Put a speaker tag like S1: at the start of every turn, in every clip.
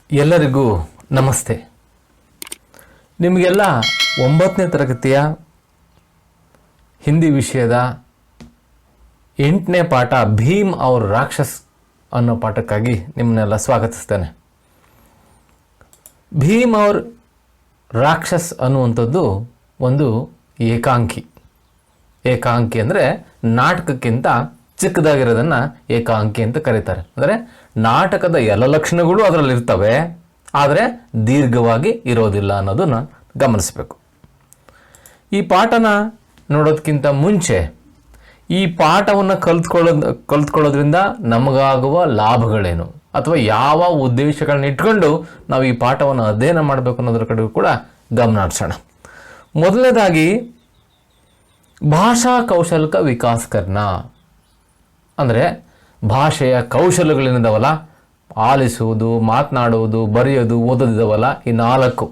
S1: ಎಲ್ಲರಿಗೂ ನಮಸ್ತೆ. ನಿಮಗೆಲ್ಲ 9ನೇ ತರಗತಿಯ ಹಿಂದಿ ವಿಷಯದ 8ನೇ ಪಾಠ ಭೀಮ್ ಔರ್ ರಾಕ್ಷಸ್ ಅನ್ನೋ ಪಾಠಕ್ಕಾಗಿ ನಿಮ್ಮನ್ನೆಲ್ಲ ಸ್ವಾಗತಿಸ್ತೇನೆ. ಭೀಮ್ ಔರ್ ರಾಕ್ಷಸ್ ಅನ್ನುವಂಥದ್ದು ಒಂದು ಏಕಾಂಕಿ ಅಂದರೆ ನಾಟಕಕ್ಕಿಂತ ಚಿಕ್ಕದಾಗಿರೋದನ್ನು ಏಕಾಂಕಿ ಅಂತ ಕರೀತಾರೆ. ಅಂದರೆ ನಾಟಕದ ಎಲ್ಲ ಲಕ್ಷಣಗಳು ಅದರಲ್ಲಿ ಇರ್ತವೆ, ಆದರೆ ದೀರ್ಘವಾಗಿ ಇರೋದಿಲ್ಲ ಅನ್ನೋದನ್ನು ಗಮನಿಸಬೇಕು. ಈ ಪಾಠನ ನೋಡೋದಕ್ಕಿಂತ ಮುಂಚೆ ಈ ಪಾಠವನ್ನು ಕಲ್ತ್ಕೊಳ್ಳೋದ್ರಿಂದ ನಮಗಾಗುವ ಲಾಭಗಳೇನು ಅಥವಾ ಯಾವ ಉದ್ದೇಶಗಳನ್ನ ಇಟ್ಕೊಂಡು ನಾವು ಈ ಪಾಠವನ್ನು ಅಧ್ಯಯನ ಮಾಡಬೇಕು ಅನ್ನೋದ್ರ ಕಡೆಗೂ ಕೂಡ ಗಮನ ಹರಿಸೋಣ. ಮೊದಲನೇದಾಗಿ ಭಾಷಾ ಕೌಶಲ್ಕ ವಿಕಾಸ್ ಕರ್ನ ಅಂದರೆ ಭಾಷೆಯ ಕೌಶಲ್ಯಗಳೇನಿದಾವಲ್ಲ, ಆಲಿಸುವುದು, ಮಾತನಾಡುವುದು, ಬರೆಯೋದು, ಓದೋದಿದಾವಲ್ಲ, ಈ 4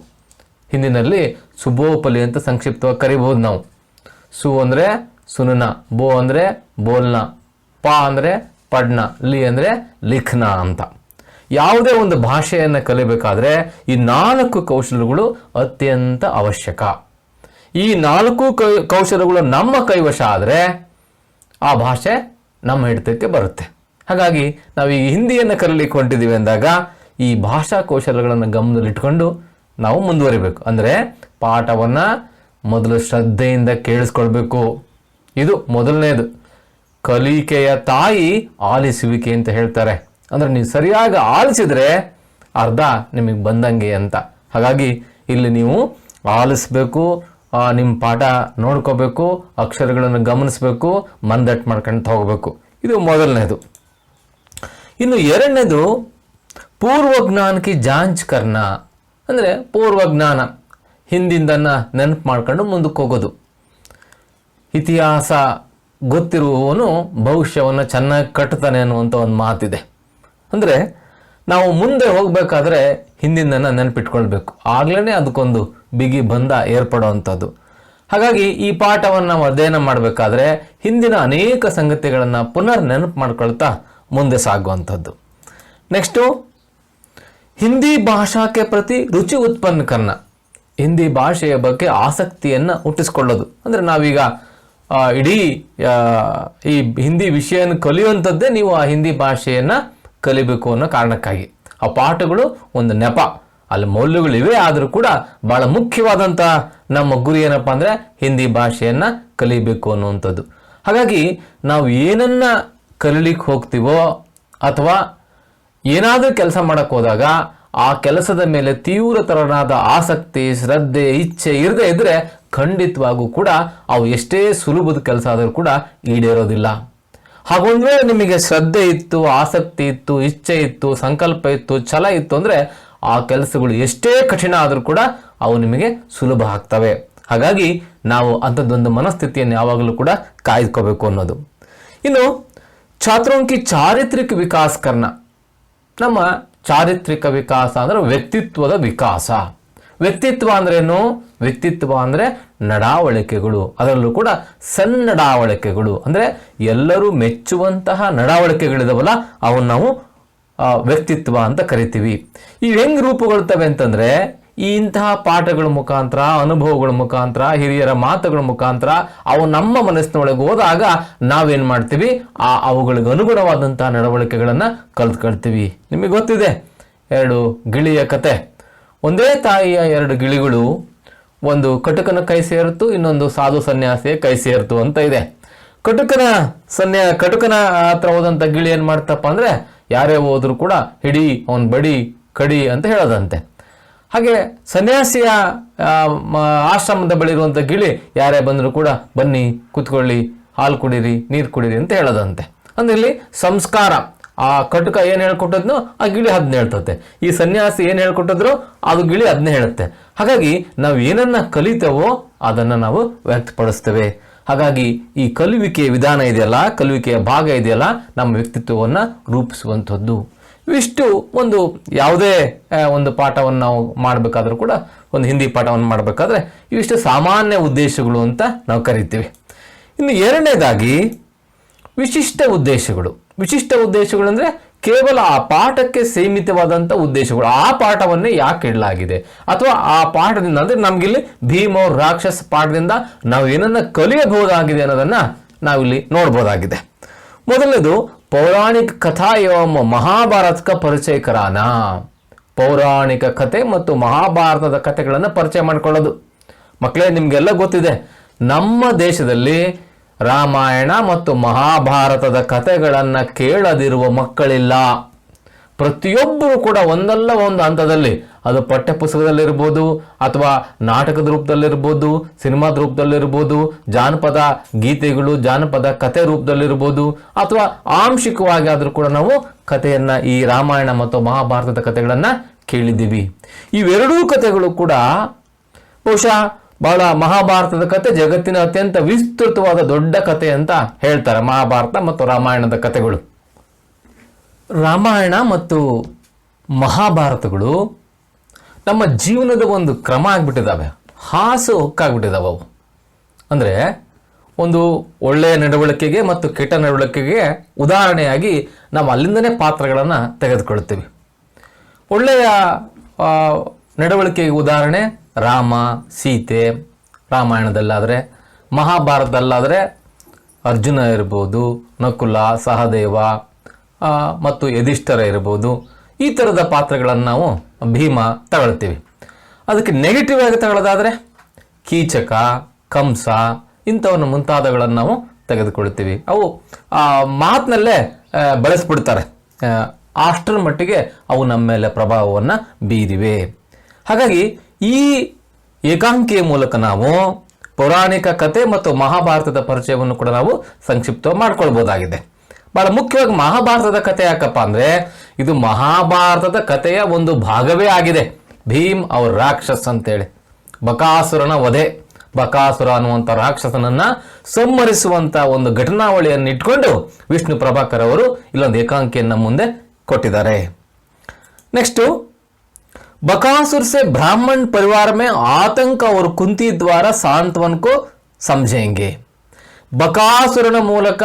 S1: ಹಿಂದಿನಲ್ಲಿ ಸುಬೋಪಲಿ ಅಂತ ಸಂಕ್ಷಿಪ್ತವಾಗಿ ಕರಿಬಹುದು ನಾವು. ಸು ಅಂದರೆ ಸುನನ, ಬೋ ಅಂದರೆ ಬೋಲ್ನ, ಪ ಅಂದರೆ ಪಡ್ನ, ಲಿ ಅಂದರೆ ಲಿಖ್ನ ಅಂತ. ಯಾವುದೇ ಒಂದು ಭಾಷೆಯನ್ನು ಕಲಿಬೇಕಾದ್ರೆ ಈ 4 ಕೌಶಲ್ಯಗಳು ಅತ್ಯಂತ ಅವಶ್ಯಕ. ಈ 4 ಕೌಶಲ್ಯಗಳು ನಮ್ಮ ಕೈವಶ ಆದರೆ ಆ ಭಾಷೆ ನಮ್ಮ ಹಿಡಿತಕ್ಕೆ ಬರುತ್ತೆ. ಹಾಗಾಗಿ ನಾವು ಈ ಹಿಂದಿಯನ್ನು ಕಲೀಲಿಕ್ಕೆ ಹೊಂಟಿದ್ದೀವಿ ಅಂದಾಗ ಈ ಭಾಷಾ ಕೌಶಲ್ಯಗಳನ್ನು ಗಮನದಲ್ಲಿಟ್ಕೊಂಡು ನಾವು ಮುಂದುವರಿಬೇಕು. ಅಂದರೆ ಪಾಠವನ್ನು ಮೊದಲು ಶ್ರದ್ಧೆಯಿಂದ ಕೇಳಿಸ್ಕೊಳ್ಬೇಕು. ಇದು ಮೊದಲನೇದು. ಕಲಿಕೆಯ ತಾಯಿ ಆಲಿಸುವಿಕೆ ಅಂತ ಹೇಳ್ತಾರೆ. ಅಂದರೆ ನೀವು ಸರಿಯಾಗಿ ಆಲಿಸಿದರೆ ಅರ್ಧ ನಿಮಗೆ ಬಂದಂಗೆ ಅಂತ. ಹಾಗಾಗಿ ಇಲ್ಲಿ ನೀವು ಆಲಿಸ್ಬೇಕು, ನಿಮ್ಮ ಪಾಠ ನೋಡ್ಕೋಬೇಕು, ಅಕ್ಷರಗಳನ್ನು ಗಮನಿಸಬೇಕು, ಮಂದಟ್ಟು ಮಾಡ್ಕೊಂಡು ಹೋಗಬೇಕು. ಇದು ಮೊದಲನೇದು. ಇನ್ನು ಎರಡನೇದು ಪೂರ್ವಜ್ಞಾನಕ್ಕೆ ಜಾಂಚ್ ಕರ್ನ ಅಂದರೆ ಪೂರ್ವಜ್ಞಾನ, ಹಿಂದಿಂದನ್ನು ನೆನಪು ಮಾಡ್ಕೊಂಡು ಮುಂದಕ್ಕೆ ಹೋಗೋದು. ಇತಿಹಾಸ ಗೊತ್ತಿರುವವನು ಭವಿಷ್ಯವನ್ನು ಚೆನ್ನಾಗಿ ಕಟ್ತಾನೆ ಅನ್ನುವಂಥ ಒಂದು ಮಾತಿದೆ. ಅಂದರೆ ನಾವು ಮುಂದೆ ಹೋಗಬೇಕಾದ್ರೆ ಹಿಂದಿಂದನ್ನು ನೆನಪಿಟ್ಕೊಳ್ಬೇಕು, ಆಗ್ಲೇ ಅದಕ್ಕೊಂದು ಬಿಗಿ ಬಂಧ ಏರ್ಪಡುವಂಥದ್ದು. ಹಾಗಾಗಿ ಈ ಪಾಠವನ್ನು ನಾವು ಅಧ್ಯಯನ ಮಾಡಬೇಕಾದ್ರೆ ಹಿಂದಿನ ಅನೇಕ ಸಂಗತಿಗಳನ್ನು ಪುನರ್ ನೆನಪು ಮಾಡ್ಕೊಳ್ತಾ ಮುಂದೆ ಸಾಗುವಂಥದ್ದು. ನೆಕ್ಸ್ಟು ಹಿಂದಿ ಭಾಷಾಕ್ಕೆ ಪ್ರತಿ ರುಚಿ ಉತ್ಪನ್ನ ಕರ್ನ, ಹಿಂದಿ ಭಾಷೆಯ ಬಗ್ಗೆ ಆಸಕ್ತಿಯನ್ನು ಹುಟ್ಟಿಸ್ಕೊಳ್ಳೋದು. ಅಂದರೆ ನಾವೀಗ ಇಡೀ ಈ ಹಿಂದಿ ವಿಷಯವನ್ನು ಕಲಿಯುವಂಥದ್ದೇ ನೀವು ಆ ಹಿಂದಿ ಭಾಷೆಯನ್ನು ಕಲಿಬೇಕು ಅನ್ನೋ ಕಾರಣಕ್ಕಾಗಿ. ಆ ಪಾಠಗಳು ಒಂದು ನೆಪ, ಅಲ್ಲಿ ಮೌಲ್ಯಗಳಿವೆ, ಆದರೂ ಕೂಡ ಭಾಳ ಮುಖ್ಯವಾದಂಥ ನಮ್ಮ ಗುರಿ ಏನಪ್ಪ ಅಂದರೆ ಹಿಂದಿ ಭಾಷೆಯನ್ನು ಕಲಿಬೇಕು ಅನ್ನುವಂಥದ್ದು. ಹಾಗಾಗಿ ನಾವು ಏನನ್ನು ಕಲೀಲಿಕ್ಕೆ ಹೋಗ್ತೀವೋ ಅಥವಾ ಏನಾದರೂ ಕೆಲಸ ಮಾಡೋಕ್ಕೆ ಹೋದಾಗ ಆ ಕೆಲಸದ ಮೇಲೆ ತೀವ್ರತರನಾದ ಆಸಕ್ತಿ, ಶ್ರದ್ಧೆ, ಇಚ್ಛೆ ಇರದೇ ಇದ್ದರೆ ಖಂಡಿತವಾಗೂ ಕೂಡ ಅವು ಎಷ್ಟೇ ಸುಲಭದ ಕೆಲಸ ಆದರೂ ಕೂಡ ಈಡೇರೋದಿಲ್ಲ. ಹಾಗೊಂದ್ರೆ ನಿಮಗೆ ಶ್ರದ್ಧೆ ಇತ್ತು, ಆಸಕ್ತಿ ಇತ್ತು, ಇಚ್ಛೆ ಇತ್ತು, ಸಂಕಲ್ಪ ಇತ್ತು, ಛಲ ಇತ್ತು ಅಂದರೆ ಆ ಕೆಲಸಗಳು ಎಷ್ಟೇ ಕಠಿಣ ಆದರೂ ಕೂಡ ಅವು ನಿಮಗೆ ಸುಲಭ ಆಗ್ತವೆ. ಹಾಗಾಗಿ ನಾವು ಅಂಥದ್ದೊಂದು ಮನಸ್ಥಿತಿಯನ್ನು ಯಾವಾಗಲೂ ಕೂಡ ಕಾಯ್ದುಕೋಬೇಕು ಅನ್ನೋದು. ಇನ್ನು ಛಾತ್ರೋಂಕಿ ಚಾರಿತ್ರಿಕ ವಿಕಾಸ ಕರ್ನ, ನಮ್ಮ ಚಾರಿತ್ರಿಕ ವಿಕಾಸ ಅಂದರೆ ವ್ಯಕ್ತಿತ್ವದ ವಿಕಾಸ. ವ್ಯಕ್ತಿತ್ವ ಅಂದ್ರೇನು? ವ್ಯಕ್ತಿತ್ವ ಅಂದರೆ ನಡಾವಳಿಕೆಗಳು, ಅದರಲ್ಲೂ ಕೂಡ ಸನ್ನಡಾವಳಿಕೆಗಳು. ಅಂದರೆ ಎಲ್ಲರೂ ಮೆಚ್ಚುವಂತಹ ನಡಾವಳಿಕೆಗಳಿದಾವಲ್ಲ, ಅವನ್ನ ನಾವು ವ್ಯಕ್ತಿತ್ವ ಅಂತ ಕರಿತೀವಿ. ಇವು ಹೆಂಗೆ ರೂಪುಗೊಳ್ತವೆ ಅಂತಂದರೆ ಇಂತಹ ಪಾಠಗಳ ಮುಖಾಂತರ, ಅನುಭವಗಳ ಮುಖಾಂತರ, ಹಿರಿಯರ ಮಾತುಗಳ ಮುಖಾಂತರ ಅವು ನಮ್ಮ ಮನಸ್ಸಿನೊಳಗೆ ಹೋದಾಗ ನಾವೇನು ಮಾಡ್ತೀವಿ, ಅವುಗಳಿಗೆ ಅನುಗುಣವಾದಂತಹ ನಡವಳಿಕೆಗಳನ್ನು ಕಲ್ತ್ಕೊಳ್ತೀವಿ. ನಿಮಗೆ ಗೊತ್ತಿದೆ 2 ಗಿಳಿಯ ಕತೆ. ಒಂದೇ ತಾಯಿಯ 2 ಗಿಳಿಗಳು, ಒಂದು ಕಟುಕನ ಕೈ ಸೇರಿತು, ಇನ್ನೊಂದು ಸಾಧು ಸನ್ಯಾಸಿಯ ಕೈ ಸೇರಿತು ಅಂತ ಇದೆ. ಕಟುಕನ ಹತ್ರ ಹೋದಂಥ ಗಿಳಿ ಏನು ಮಾಡ್ತಪ್ಪ ಅಂದರೆ ಯಾರೇ ಹೋದ್ರು ಕೂಡ ಹಿಡಿ, ಅವನ್ ಬಡಿ, ಕಡಿ ಅಂತ ಹೇಳೋದಂತೆ. ಹಾಗೆ ಸನ್ಯಾಸಿಯ ಆಶ್ರಮದ ಬಳಿ ಇರುವಂಥ ಗಿಳಿ ಯಾರೇ ಬಂದರೂ ಕೂಡ ಬನ್ನಿ, ಕೂತ್ಕೊಳ್ಳಿ, ಹಾಲು ಕುಡೀರಿ, ನೀರು ಕುಡೀರಿ ಅಂತ ಹೇಳೋದಂತೆ. ಅಂದ್ರೆ ಇಲ್ಲಿ ಸಂಸ್ಕಾರ, ಆ ಕಟುಕ ಏನು ಹೇಳ್ಕೊಟ್ಟದ್ನೋ ಆ ಗಿಳಿ ಅದನ್ನ ಹೇಳ್ತತೆ, ಈ ಸನ್ಯಾಸಿ ಏನು ಹೇಳ್ಕೊಟ್ಟಿದ್ರು ಅದು ಗಿಳಿ ಅದನ್ನೇ ಹೇಳುತ್ತೆ. ಹಾಗಾಗಿ ನಾವು ಏನನ್ನ ಕಲಿತೇವೋ ಅದನ್ನು ನಾವು ವ್ಯಕ್ತಪಡಿಸ್ತೇವೆ. ಹಾಗಾಗಿ ಈ ಕಲಿಯುವಿಕೆಯ ವಿಧಾನ ಇದೆಯಲ್ಲ, ಕಲಿಯುವಿಕೆಯ ಭಾಗ ಇದೆಯಲ್ಲ, ನಮ್ಮ ವ್ಯಕ್ತಿತ್ವವನ್ನು ರೂಪಿಸುವಂಥದ್ದು. ಇವಿಷ್ಟು ಒಂದು ಯಾವುದೇ ಒಂದು ಪಾಠವನ್ನು ನಾವು ಮಾಡಬೇಕಾದ್ರೂ ಕೂಡ, ಒಂದು ಹಿಂದಿ ಪಾಠವನ್ನು ಮಾಡಬೇಕಾದ್ರೆ ಇವಿಷ್ಟು ಸಾಮಾನ್ಯ ಉದ್ದೇಶಗಳು ಅಂತ ನಾವು ಕರಿತೀವಿ. ಇನ್ನು ಎರಡನೇದಾಗಿ ವಿಶಿಷ್ಟ ಉದ್ದೇಶಗಳು. ವಿಶಿಷ್ಟ ಉದ್ದೇಶಗಳು ಅಂದರೆ ಕೇವಲ ಆ ಪಾಠಕ್ಕೆ ಸೀಮಿತವಾದಂಥ ಉದ್ದೇಶಗಳು, ಆ ಪಾಠವನ್ನೇ ಯಾಕೆ ಇಡಲಾಗಿದೆ, ಅಥವಾ ಆ ಪಾಠದಿಂದ ಅಂದರೆ ನಮಗಿಲ್ಲಿ ಭೀಮ್ ಅವ್ರ ರಾಕ್ಷಸ ಪಾಠದಿಂದ ನಾವು ಏನನ್ನ ಕಲಿಯಬಹುದಾಗಿದೆ ಅನ್ನೋದನ್ನ ನಾವಿಲ್ಲಿ ನೋಡ್ಬೋದಾಗಿದೆ. ಮೊದಲನೇದು ಪೌರಾಣಿಕ ಕಥಾ एवं ಮಹಾಭಾರತ ಪರಿಚಯ ಕರಾನ. ಪೌರಾಣಿಕ ಕಥೆ ಮತ್ತು ಮಹಾಭಾರತದ ಕಥೆಗಳನ್ನು ಪರಿಚಯ ಮಾಡಿಕೊಳ್ಳೋದು. ಮಕ್ಕಳೇ, ನಿಮಗೆಲ್ಲ ಗೊತ್ತಿದೆ, ನಮ್ಮ ದೇಶದಲ್ಲಿ ರಾಮಾಯಣ ಮತ್ತು ಮಹಾಭಾರತದ ಕಥೆಗಳನ್ನು ಕೇಳದಿರುವ ಮಕ್ಕಳಿಲ್ಲ. ಪ್ರತಿಯೊಬ್ಬರು ಕೂಡ ಒಂದಲ್ಲ ಒಂದು ಹಂತದಲ್ಲಿ, ಅದು ಪಠ್ಯಪುಸ್ತಕದಲ್ಲಿರ್ಬೋದು, ಅಥವಾ ನಾಟಕದ ರೂಪದಲ್ಲಿರ್ಬೋದು, ಸಿನಿಮಾದ ರೂಪದಲ್ಲಿರ್ಬೋದು, ಜಾನಪದ ಗೀತೆಗಳು, ಜಾನಪದ ಕಥೆ ರೂಪದಲ್ಲಿರ್ಬೋದು, ಅಥವಾ ಆಂಶಿಕವಾಗಿ ಆದರೂ ಕೂಡ ನಾವು ಕಥೆಯನ್ನು, ಈ ರಾಮಾಯಣ ಮತ್ತು ಮಹಾಭಾರತದ ಕಥೆಗಳನ್ನು ಕೇಳಿದ್ದೀವಿ. ಇವೆರಡೂ ಕಥೆಗಳು ಕೂಡ ಬಹುಶಃ ಬಹಳ, ಮಹಾಭಾರತದ ಕಥೆ ಜಗತ್ತಿನ ಅತ್ಯಂತ ವಿಸ್ತೃತವಾದ ದೊಡ್ಡ ಕಥೆ ಅಂತ ಹೇಳ್ತಾರೆ, ಮಹಾಭಾರತ ಮತ್ತು ರಾಮಾಯಣದ ಕಥೆಗಳು. ರಾಮಾಯಣ ಮತ್ತು ಮಹಾಭಾರತಗಳು ನಮ್ಮ ಜೀವನದ ಒಂದು ಕ್ರಮ ಆಗಿಬಿಟ್ಟಿದ್ದಾವೆ, ಹಾಸು ಹೊಕ್ಕಾಗ್ಬಿಟ್ಟಿದ್ದಾವೆ ಅವು. ಅಂದರೆ ಒಂದು ಒಳ್ಳೆಯ ನಡವಳಿಕೆಗೆ ಮತ್ತು ಕೆಟ್ಟ ನಡವಳಿಕೆಗೆ ಉದಾಹರಣೆಯಾಗಿ ನಾವು ಅಲ್ಲಿಂದನೇ ಪಾತ್ರಗಳನ್ನು ತೆಗೆದುಕೊಳ್ತೀವಿ. ಒಳ್ಳೆಯ ನಡವಳಿಕೆಗೆ ಉದಾಹರಣೆ ರಾಮ ಸೀತೆ ರಾಮಾಯಣದಲ್ಲಾದರೆ, ಮಹಾಭಾರತದಲ್ಲಾದರೆ ಅರ್ಜುನ ಇರ್ಬೋದು, ನಕುಲ ಸಹದೇವ ಮತ್ತು ಯಧಿಷ್ಠರ ಇರ್ಬೋದು. ಈ ಥರದ ಪಾತ್ರಗಳನ್ನು ನಾವು ಭೀಮ ತಗೊಳ್ತೀವಿ. ಅದಕ್ಕೆ ನೆಗೆಟಿವ್ ಆಗಿ ತಗೊಳ್ಳೋದಾದರೆ ಕೀಚಕ, ಕಂಸ, ಇಂಥವನ್ನು ಮುಂತಾದವುಗಳನ್ನು ನಾವು ತೆಗೆದುಕೊಳ್ತೀವಿ. ಅವು ಮಾತಿನಲ್ಲೇ ಬಳಸ್ಬಿಡ್ತಾರೆ, ಅಷ್ಟರ ಮಟ್ಟಿಗೆ ಅವು ನಮ್ಮ ಮೇಲೆ ಪ್ರಭಾವವನ್ನು ಬೀರಿವೆ. ಹಾಗಾಗಿ ಈ ಏಕಾಂಕಿಯ ಮೂಲಕ ನಾವು ಪೌರಾಣಿಕ ಕಥೆ ಮತ್ತು ಮಹಾಭಾರತದ ಪರಿಚಯವನ್ನು ಕೂಡ ನಾವು ಸಂಕ್ಷಿಪ್ತ ಮಾಡ್ಕೊಳ್ಬೋದಾಗಿದೆ. ಬಹಳ ಮುಖ್ಯವಾಗಿ ಮಹಾಭಾರತದ ಕಥೆ ಯಾಕಪ್ಪ ಅಂದರೆ, ಇದು ಮಹಾಭಾರತದ ಕಥೆಯ ಒಂದು ಭಾಗವೇ ಆಗಿದೆ. ಭೀಮ್ ಅವ್ರ ರಾಕ್ಷಸ ಅಂತೇಳಿ, ಬಕಾಸುರನ ವಧೆ, ಬಕಾಸುರ ಅನ್ನುವಂಥ ರಾಕ್ಷಸನನ್ನ ಸಂಹರಿಸುವಂಥ ಒಂದು ಘಟನಾವಳಿಯನ್ನು ಇಟ್ಕೊಂಡು ವಿಷ್ಣು ಪ್ರಭಾಕರ್ ಅವರು ಇಲ್ಲೊಂದು ಏಕಾಂಕಿಯನ್ನು ಮುಂದೆ ಕೊಟ್ಟಿದ್ದಾರೆ. ನೆಕ್ಸ್ಟು, बकासुर से ब्राह्मण परिवार में आतंक और कुंती द्वारा सांत्वन को समझेंगे. ಬಕಾಸುರನ ಮೂಲಕ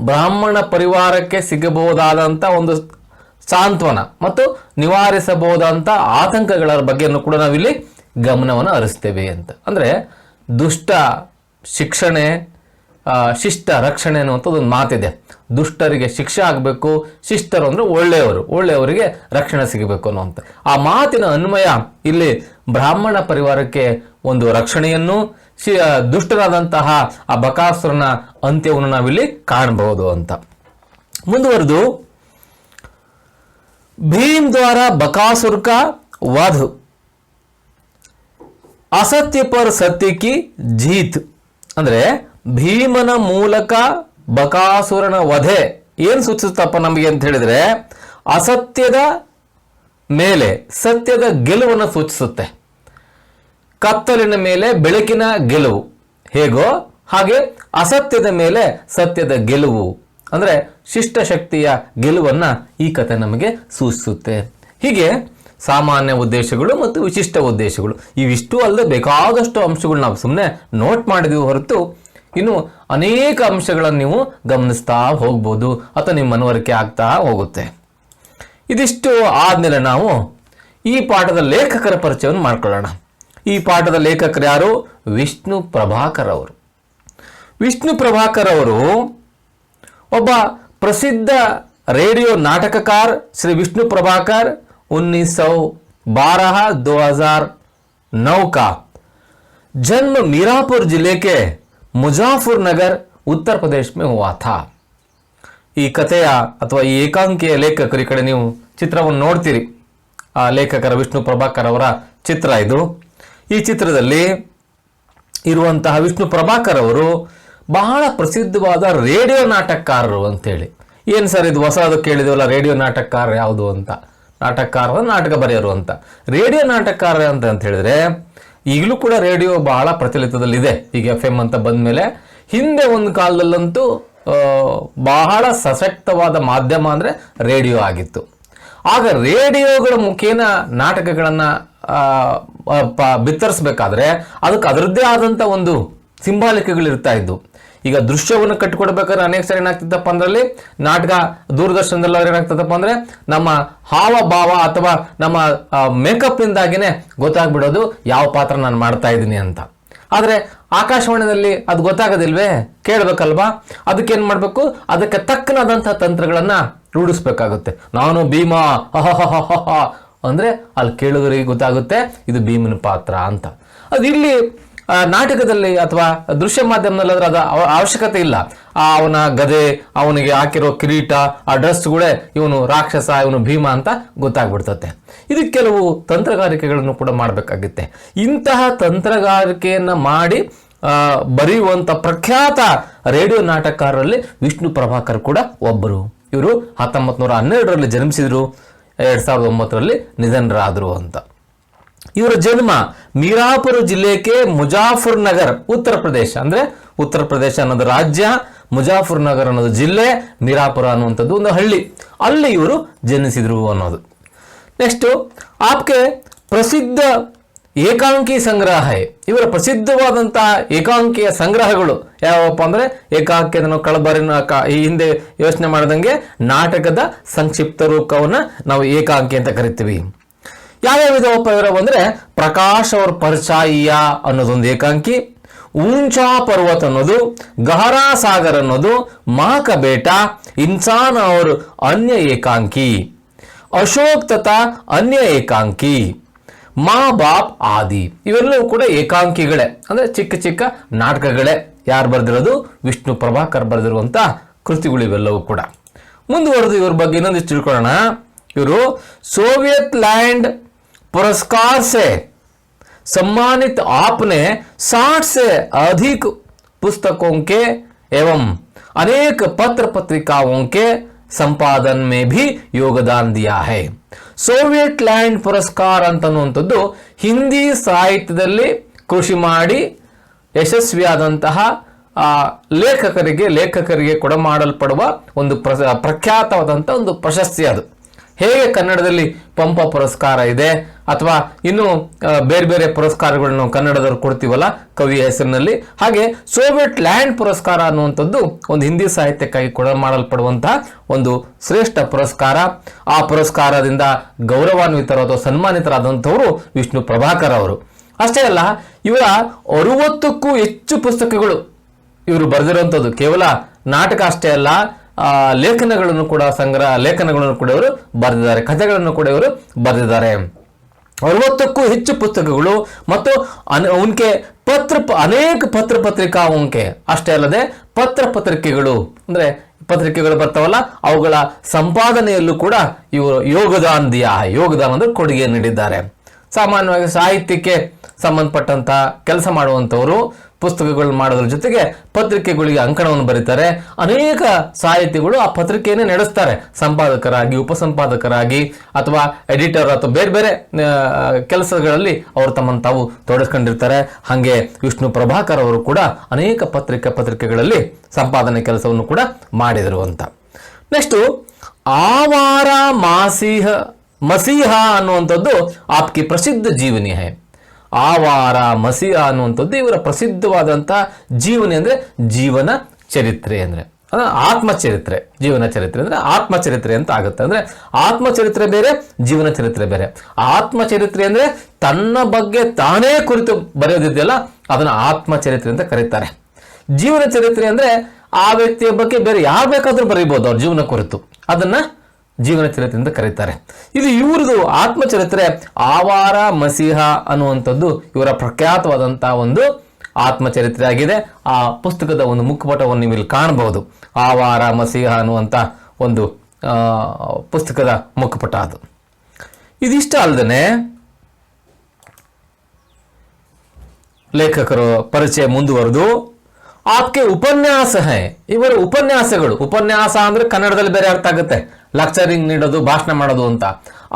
S1: ಬ್ರಾಹ್ಮಣ ಪರಿವಾರಕ್ಕೆ ಸಿಗಬಹುದಾದಂಥ ಒಂದು ಸಾಂತ್ವನ ಮತ್ತು ನಿವಾರಿಸಬಹುದಂಥ ಆತಂಕಗಳ ಬಗ್ಗೆಯನ್ನು ಕೂಡ ನಾವಿಲ್ಲಿ ಗಮನವನ್ನು ಹರಿಸ್ತೇವೆ ಅಂತ. ಅಂದರೆ ದುಷ್ಟ ಶಿಕ್ಷಣೆ, ಶಿಷ್ಟ ರಕ್ಷಣೆ ಅನ್ನುವಂಥದ್ದು ಒಂದು ಮಾತಿದೆ. ದುಷ್ಟರಿಗೆ ಶಿಕ್ಷೆ ಆಗಬೇಕು, ಶಿಷ್ಟರು ಅಂದರೆ ಒಳ್ಳೆಯವರು, ಒಳ್ಳೆಯವರಿಗೆ ರಕ್ಷಣೆ ಸಿಗಬೇಕು ಅನ್ನುವಂಥ ಆ ಮಾತಿನ ಅನ್ವಯ ಇಲ್ಲಿ ಬ್ರಾಹ್ಮಣ ಪರಿವಾರಕ್ಕೆ ಒಂದು ರಕ್ಷಣೆಯನ್ನು, ದುಷ್ಟರಾದಂತಹ ಆ ಬಕಾಸುರನ ಅಂತ್ಯವನ್ನು ನಾವಿಲ್ಲಿ ಕಾಣಬಹುದು ಅಂತ. ಮುಂದುವರೆದು, ಭೀಮ್ ದ್ವಾರ ಬಕಾಸುರ ಕಾ ವಧ್, ಅಸತ್ಯ ಪರ್ ಸತ್ಯ ಕಿ ಜೀತ್. ಅಂದ್ರೆ ಭೀಮನ ಮೂಲಕ ಬಕಾಸುರನ ವಧೆ ಏನು ಸೂಚಿಸುತ್ತಪ್ಪ ನಮಗೆ ಅಂತ ಹೇಳಿದ್ರೆ, ಅಸತ್ಯದ ಮೇಲೆ ಸತ್ಯದ ಗೆಲುವನ್ನು ಸೂಚಿಸುತ್ತೆ. ಕತ್ತಲಿನ ಮೇಲೆ ಬೆಳಕಿನ ಗೆಲುವು ಹೇಗೋ ಹಾಗೆ ಅಸತ್ಯದ ಮೇಲೆ ಸತ್ಯದ ಗೆಲುವು ಅಂದರೆ ಶಿಷ್ಟ ಶಕ್ತಿಯ ಗೆಲುವನ್ನ ಈ ಕಥೆ ನಮಗೆ ಸೂಚಿಸುತ್ತೆ. ಹೀಗೆ ಸಾಮಾನ್ಯ ಉದ್ದೇಶಗಳು ಮತ್ತು ವಿಶಿಷ್ಟ ಉದ್ದೇಶಗಳು ಇವಿಷ್ಟು ಅಲ್ಲದೆ ಬೇಕಾದಷ್ಟು ಅಂಶಗಳು ನಾವು ಸುಮ್ಮನೆ ನೋಟ್ ಮಾಡಿದೀವಿ ಹೊರತು ಇನ್ನು ಅನೇಕ ಅಂಶಗಳನ್ನು ನೀವು ಗಮನಿಸ್ತಾ ಹೋಗ್ಬೋದು ಅಥವಾ ನಿಮ್ಮ ಮನವರಿಕೆ ಆಗ್ತಾ ಹೋಗುತ್ತೆ. ಇದಿಷ್ಟು ಆದ್ಮೇಲೆ ನಾವು ಈ ಪಾಠದ ಲೇಖಕರ ಪರಿಚಯವನ್ನು ಮಾಡ್ಕೊಳ್ಳೋಣ. ಈ ಪಾಠದ ಲೇಖಕರು ಯಾರು? ವಿಷ್ಣು ಪ್ರಭಾಕರ್ ಅವರು. ವಿಷ್ಣು ಪ್ರಭಾಕರ್ ಅವರು ಒಬ್ಬ ಪ್ರಸಿದ್ಧ ರೇಡಿಯೋ नाटककार श्री विष्णु प्रभाकर 1912-2009 का जन्म मीरापुर जिले के मुजफ्फरनगर उत्तर प्रदेश में हुआ था. ಈ ಕಥೆಯ ಅಥವಾ ಈ ಏಕಾಂಕಿಯ ಲೇಖಕರ ಕಡೆ ನೀವು ಚಿತ್ರವನ್ನು ನೋಡ್ತೀರಿ. ಆ ಲೇಖಕರ ವಿಷ್ಣು ಪ್ರಭಾಕರ್ ಅವರ ಚಿತ್ರ ಇದು. ಈ ಚಿತ್ರದಲ್ಲಿ ಇರುವಂತಹ ವಿಷ್ಣು ಪ್ರಭಾಕರ್ ಅವರು ಬಹಳ ಪ್ರಸಿದ್ಧವಾದ ರೇಡಿಯೋ ನಾಟಕಕಾರರು ಅಂತೇಳಿ. ಏನು ಸರ್ ಇದು ಹೊಸದು ಕೇಳಿದವಲ್ಲ, ರೇಡಿಯೋ ನಾಟಕಕಾರ ಯಾವುದು ಅಂತ. ನಾಟಕಕಾರ ನಾಟಕ ಬರೆಯೋರು ಅಂತ. ರೇಡಿಯೋ ನಾಟಕಕಾರ ಅಂತ ಹೇಳಿದ್ರೆ ಈಗಲೂ ಕೂಡ ರೇಡಿಯೋ ಬಹಳ ಪ್ರಚಲಿತದಲ್ಲಿದೆ. ಈಗ FM ಅಂತ ಬಂದ ಮೇಲೆ, ಹಿಂದೆ ಒಂದು ಕಾಲದಲ್ಲಂತೂ ಬಹಳ ಸಶಕ್ತವಾದ ಮಾಧ್ಯಮ ಅಂದರೆ ರೇಡಿಯೋ ಆಗಿತ್ತು. ಆಗ ರೇಡಿಯೋಗಳ ಮುಖೇನ ನಾಟಕಗಳನ್ನು ಬಿತ್ತರಿಸಬೇಕಾದ್ರೆ ಅದಕ್ಕೆ ಅದರದ್ದೇ ಆದಂಥ ಒಂದು ಸಿಂಬಾಲಿಕೆಗಳು ಇರ್ತಾ ಇದ್ದು. ಈಗ ದೃಶ್ಯವನ್ನು ಕಟ್ಟಿಕೊಡ್ಬೇಕಾದ್ರೆ ಅನೇಕ ಸರಿ ಏನಾಗ್ತಿತ್ತಪ್ಪ ಅಂದ್ರಲ್ಲಿ ನಾಟಕ ದೂರದರ್ಶನದಲ್ಲಿ ಏನಾಗ್ತದಪ್ಪ ಅಂದ್ರೆ ನಮ್ಮ ಹಾವಭಾವ ಅಥವಾ ನಮ್ಮ ಮೇಕಪ್ ಇಂದಾಗಿನೇ ಗೊತ್ತಾಗ್ಬಿಡೋದು ಯಾವ ಪಾತ್ರ ನಾನು ಮಾಡ್ತಾ ಇದ್ದೀನಿ ಅಂತ. ಆದರೆ ಆಕಾಶವಾಣಿಯಲ್ಲಿ ಅದು ಗೊತ್ತಾಗೋದಿಲ್ವೇ, ಕೇಳಬೇಕಲ್ವಾ? ಅದಕ್ಕೇನು ಮಾಡಬೇಕು, ಅದಕ್ಕೆ ತಕ್ಕನಾದಂತಹ ತಂತ್ರಗಳನ್ನ ರೂಢಿಸ್ಬೇಕಾಗುತ್ತೆ. ನಾನು ಭೀಮಾ ಅಂದ್ರೆ ಅಲ್ಲಿ ಕೇಳುಗರಿಗೆ ಗೊತ್ತಾಗುತ್ತೆ ಇದು ಭೀಮನ ಪಾತ್ರ ಅಂತ. ಅದು ಇಲ್ಲಿ ನಾಟಕದಲ್ಲಿ ಅಥವಾ ದೃಶ್ಯ ಮಾಧ್ಯಮದಲ್ಲಿ ಅದರ ಅವಶ್ಯಕತೆ ಇಲ್ಲ. ಅವನ ಗದೆ, ಅವನಿಗೆ ಹಾಕಿರೋ ಕಿರೀಟ, ಆ ಡ್ರೆಸ್ಗಳೇ ಇವನು ರಾಕ್ಷಸ, ಇವನು ಭೀಮ ಅಂತ ಗೊತ್ತಾಗ್ಬಿಡ್ತತೆ. ಇದಕ್ಕೆ ಕೆಲವು ತಂತ್ರಗಾರಿಕೆಗಳನ್ನು ಕೂಡ ಮಾಡಬೇಕಾಗುತ್ತೆ. ಇಂತಹ ತಂತ್ರಗಾರಿಕೆಯನ್ನು ಮಾಡಿ ಬರೆಯುವಂಥ ಪ್ರಖ್ಯಾತ ರೇಡಿಯೋ ನಾಟಕಕಾರರಲ್ಲಿ ವಿಷ್ಣು ಪ್ರಭಾಕರ್ ಕೂಡ ಒಬ್ಬರು. ಇವರು 1912ರಲ್ಲಿ ಜನ್ಮಿಸಿದ್ರು, 2009ರಲ್ಲಿ ನಿಧನರಾದರು ಅಂತ. ಇವರ ಜನ್ಮ ಮೀರಾಪುರ ಜಿಲ್ಲೆಗೆ ಮುಜಾಫರ್ ನಗರ್, ಉತ್ತರ ಪ್ರದೇಶ. ಅಂದ್ರೆ ಉತ್ತರ ಪ್ರದೇಶ ಅನ್ನೋದು ರಾಜ್ಯ, ಮುಜಾಫರ್ ನಗರ್ ಅನ್ನೋದು ಜಿಲ್ಲೆ, ಮೀರಾಪುರ ಅನ್ನುವಂಥದ್ದು ಒಂದು ಹಳ್ಳಿ. ಅಲ್ಲಿ ಇವರು ಜನಿಸಿದ್ರು ಅನ್ನೋದು. ನೆಕ್ಸ್ಟ್ ಆಪ್ಗೆ ಪ್ರಸಿದ್ಧ ಏಕಾಂಕಿ ಸಂಗ್ರಹ. ಇವರ ಪ್ರಸಿದ್ಧವಾದಂತಹ ಏಕಾಂಕಿಯ ಸಂಗ್ರಹಗಳು ಯಾವಪ್ಪ ಅಂದ್ರೆ, ಏಕಾಂಕಿ ಅದನ್ನು ಕಳಬರಿನ ಈ ಹಿಂದೆ ಯೋಚನೆ ಮಾಡಿದಂಗೆ ನಾಟಕದ ಸಂಕ್ಷಿಪ್ತ ರೂಪವನ್ನ ನಾವು ಏಕಾಂಕಿ ಅಂತ ಕರಿತೀವಿ. ಯಾವ್ಯಾವ ವಿಧವಪ್ಪ ಇವರ ಅಂದ್ರೆ, ಪ್ರಕಾಶ್ ಅವ್ರ ಪರಿಚಯ ಅನ್ನೋದೊಂದು ಏಕಾಂಕಿ, ಊಂಚಾ ಪರ್ವತ ಅನ್ನೋದು, ಗಹರಾ ಸಾಗರ್ ಅನ್ನೋದು, ಮಾ ಕಾ ಬೇಟಾ, ಇನ್ಸಾನ್ और अन्य ಏಕಾಂಕಿ, ಅಶೋಕ್ ತಥಾ ಅನ್ಯ ಏಕಾಂಕಿ, ಮಾ ಬಾಪ್ ಆದಿ. ಇವೆಲ್ಲವೂ ಕೂಡ ಏಕಾಂಕಿಗಳೇ, ಅಂದ್ರೆ ಚಿಕ್ಕ ಚಿಕ್ಕ ನಾಟಕಗಳೇ. ಯಾರು ಬರೆದಿರೋದು? ವಿಷ್ಣು ಪ್ರಭಾಕರ್ ಬರೆದಿರುವಂತ ಕೃತಿಗಳು ಇವೆಲ್ಲವೂ ಕೂಡ. ಮುಂದುವರೆದು ಇವ್ರ ಬಗ್ಗೆ ಇನ್ನೊಂದಿಷ್ಟು ತಿಳ್ಕೊಳ್ಳೋಣ. ಇವರು सोवियत लैंड पुरस्कार से सम्मानित आपने 60 से अधिक पुस्तकों के एवं अनेक पत्र पत्रिकाओं के संपादन में भी योगदान दिया है. ಸೋವಿಯತ್ ಲ್ಯಾಂಡ್ ಪುರಸ್ಕಾರ ಅಂತನ್ನುವಂಥದ್ದು ಹಿಂದಿ ಸಾಹಿತ್ಯದಲ್ಲಿ ಕೃಷಿ ಮಾಡಿ ಯಶಸ್ವಿಯಾದಂತಹ ಲೇಖಕರಿಗೆ ಕೊಡಮಾಡಲ್ಪಡುವ ಒಂದು ಪ್ರಖ್ಯಾತವಾದಂಥ ಒಂದು ಪ್ರಶಸ್ತಿ. ಅದು ಹೇಗೆ ಕನ್ನಡದಲ್ಲಿ ಪಂಪ ಪುರಸ್ಕಾರ ಇದೆ, ಅಥವಾ ಇನ್ನು ಬೇರೆ ಬೇರೆ ಪುರಸ್ಕಾರಗಳನ್ನು ಕನ್ನಡದವ್ರು ಕೊಡ್ತೀವಲ್ಲ ಕವಿಯ ಹೆಸರಿನಲ್ಲಿ, ಹಾಗೆ ಸೋವಿಯತ್ ಲ್ಯಾಂಡ್ ಪುರಸ್ಕಾರ ಅನ್ನುವಂಥದ್ದು ಒಂದು ಹಿಂದಿ ಸಾಹಿತ್ಯಕ್ಕಾಗಿ ಕೊಡಮಾಡಲ್ಪಡುವಂತಹ ಒಂದು ಶ್ರೇಷ್ಠ ಪುರಸ್ಕಾರ. ಆ ಪುರಸ್ಕಾರದಿಂದ ಗೌರವಾನ್ವಿತರು ಅಥವಾ ಸನ್ಮಾನಿತರಾದಂಥವರು ವಿಷ್ಣು ಪ್ರಭಾಕರ್ ಅವರು. ಅಷ್ಟೇ ಅಲ್ಲ, ಇವರ 60ಕ್ಕೂ ಹೆಚ್ಚು ಪುಸ್ತಕಗಳು ಇವರು ಬರೆದಿರುವಂಥದ್ದು. ಕೇವಲ ನಾಟಕ ಅಷ್ಟೇ ಅಲ್ಲ, ಲೇಖನಗಳನ್ನು ಕೂಡ ಲೇಖನಗಳನ್ನು ಕೂಡ ಇವರು ಬರೆದಿದ್ದಾರೆ, ಕಥೆಗಳನ್ನು ಕೂಡ ಇವರು ಬರೆದಿದ್ದಾರೆ. 60ಕ್ಕೂ ಹೆಚ್ಚು ಪುಸ್ತಕಗಳು ಮತ್ತು ಉನ್ಕೆ ಅನೇಕ ಪತ್ರ ಪತ್ರಿಕಾ ಉನ್ಕೆ. ಅಷ್ಟೇ ಅಲ್ಲದೆ ಪತ್ರ ಪತ್ರಿಕೆಗಳು ಅಂದ್ರೆ ಪತ್ರಿಕೆಗಳು ಬರ್ತಾವಲ್ಲ, ಅವುಗಳ ಸಂಪಾದನೆಯಲ್ಲೂ ಕೂಡ ಇವರು ಯೋಗದಾನ ಅಂದ್ರೆ ಕೊಡುಗೆ ನೀಡಿದ್ದಾರೆ. ಸಾಮಾನ್ಯವಾಗಿ ಸಾಹಿತ್ಯಕ್ಕೆ ಸಂಬಂಧಪಟ್ಟಂತ ಕೆಲಸ ಮಾಡುವಂತವರು ಪುಸ್ತಕಗಳು ಮಾಡೋದ್ರ ಜೊತೆಗೆ ಪತ್ರಿಕೆಗಳಿಗೆ ಅಂಕಣವನ್ನು ಬರೀತಾರೆ. ಅನೇಕ ಸಾಹಿತಿಗಳು ಆ ಪತ್ರಿಕೆಯನ್ನೇ ನಡೆಸ್ತಾರೆ, ಸಂಪಾದಕರಾಗಿ, ಉಪಸಂಪಾದಕರಾಗಿ, ಅಥವಾ ಎಡಿಟರ್ ಅಥವಾ ಬೇರೆ ಬೇರೆ ಕೆಲಸಗಳಲ್ಲಿ ಅವರು ತಮ್ಮನ್ನು ತಾವು ತೊಡಗಿಸ್ಕೊಂಡಿರ್ತಾರೆ. ಹಾಗೆ ವಿಷ್ಣು ಪ್ರಭಾಕರ್ ಅವರು ಕೂಡ ಅನೇಕ ಪತ್ರಿಕೆಗಳಲ್ಲಿ ಸಂಪಾದನೆ ಕೆಲಸವನ್ನು ಕೂಡ ಮಾಡಿದರು ಅಂತ. ನೆಕ್ಸ್ಟ್ ಆವಾರ ಮಸೀಹ ಅನ್ನುವಂಥದ್ದು ಆಪ್ಕಿ ಪ್ರಸಿದ್ಧ ಜೀವನಿ ಹೈ. ಆವಾರ ಮಸೀಹ ಅನ್ನುವಂಥದ್ದು ಇವರ ಪ್ರಸಿದ್ಧವಾದಂತಹ ಜೀವನಿ, ಅಂದ್ರೆ ಜೀವನ ಚರಿತ್ರೆ, ಅಂದ್ರೆ ಆತ್ಮಚರಿತ್ರೆ. ಜೀವನ ಚರಿತ್ರೆ ಅಂದ್ರೆ ಆತ್ಮಚರಿತ್ರೆ ಅಂತ ಆಗುತ್ತೆ. ಅಂದ್ರೆ ಆತ್ಮಚರಿತ್ರೆ ಬೇರೆ, ಜೀವನ ಚರಿತ್ರೆ ಬೇರೆ. ಆತ್ಮಚರಿತ್ರೆ ಅಂದ್ರೆ ತನ್ನ ಬಗ್ಗೆ ತಾನೇ ಕುರಿತು ಬರೆಯೋದಿದೆಯಲ್ಲ, ಅದನ್ನ ಆತ್ಮಚರಿತ್ರೆ ಅಂತ ಕರೀತಾರೆ. ಜೀವನ ಚರಿತ್ರೆ ಅಂದ್ರೆ ಆ ವ್ಯಕ್ತಿಯ ಬಗ್ಗೆ ಬೇರೆ ಯಾರು ಬೇಕಾದ್ರೂ ಬರೀಬಹುದು ಅವ್ರ ಜೀವನ ಕುರಿತು, ಅದನ್ನ ಜೀವನ ಚರಿತ್ರೆ ಅಂತ ಕರೀತಾರೆ. ಇದು ಇವ್ರದ್ದು ಆತ್ಮಚರಿತ್ರೆ. ಆವಾರ ಮಸೀಹ ಅನ್ನುವಂಥದ್ದು ಇವರ ಪ್ರಖ್ಯಾತವಾದಂತಹ ಒಂದು ಆತ್ಮಚರಿತ್ರೆ ಆಗಿದೆ. ಆ ಪುಸ್ತಕದ ಒಂದು ಮುಖಪಟವನ್ನು ನೀವು ಇಲ್ಲಿ ಕಾಣಬಹುದು. ಆವಾರ ಮಸೀಹ ಅನ್ನುವಂಥ ಒಂದು ಪುಸ್ತಕದ ಮುಖಪಟ ಅದು. ಇದಿಷ್ಟ ಅಲ್ಲದೆ ಲೇಖಕರು ಪರಿಚಯ ಮುಂದುವರೆದು ಆಪ್ಕೆ ಉಪನ್ಯಾಸ ಹೈ. ಇವರ ಉಪನ್ಯಾಸಗಳು, ಉಪನ್ಯಾಸ ಅಂದ್ರೆ ಕನ್ನಡದಲ್ಲಿ ಬೇರೆ ಅರ್ಥ ಆಗುತ್ತೆ, ಲೆಕ್ಚರಿಂಗ್ ನೀಡೋದು, ಭಾಷಣ ಮಾಡೋದು ಅಂತ.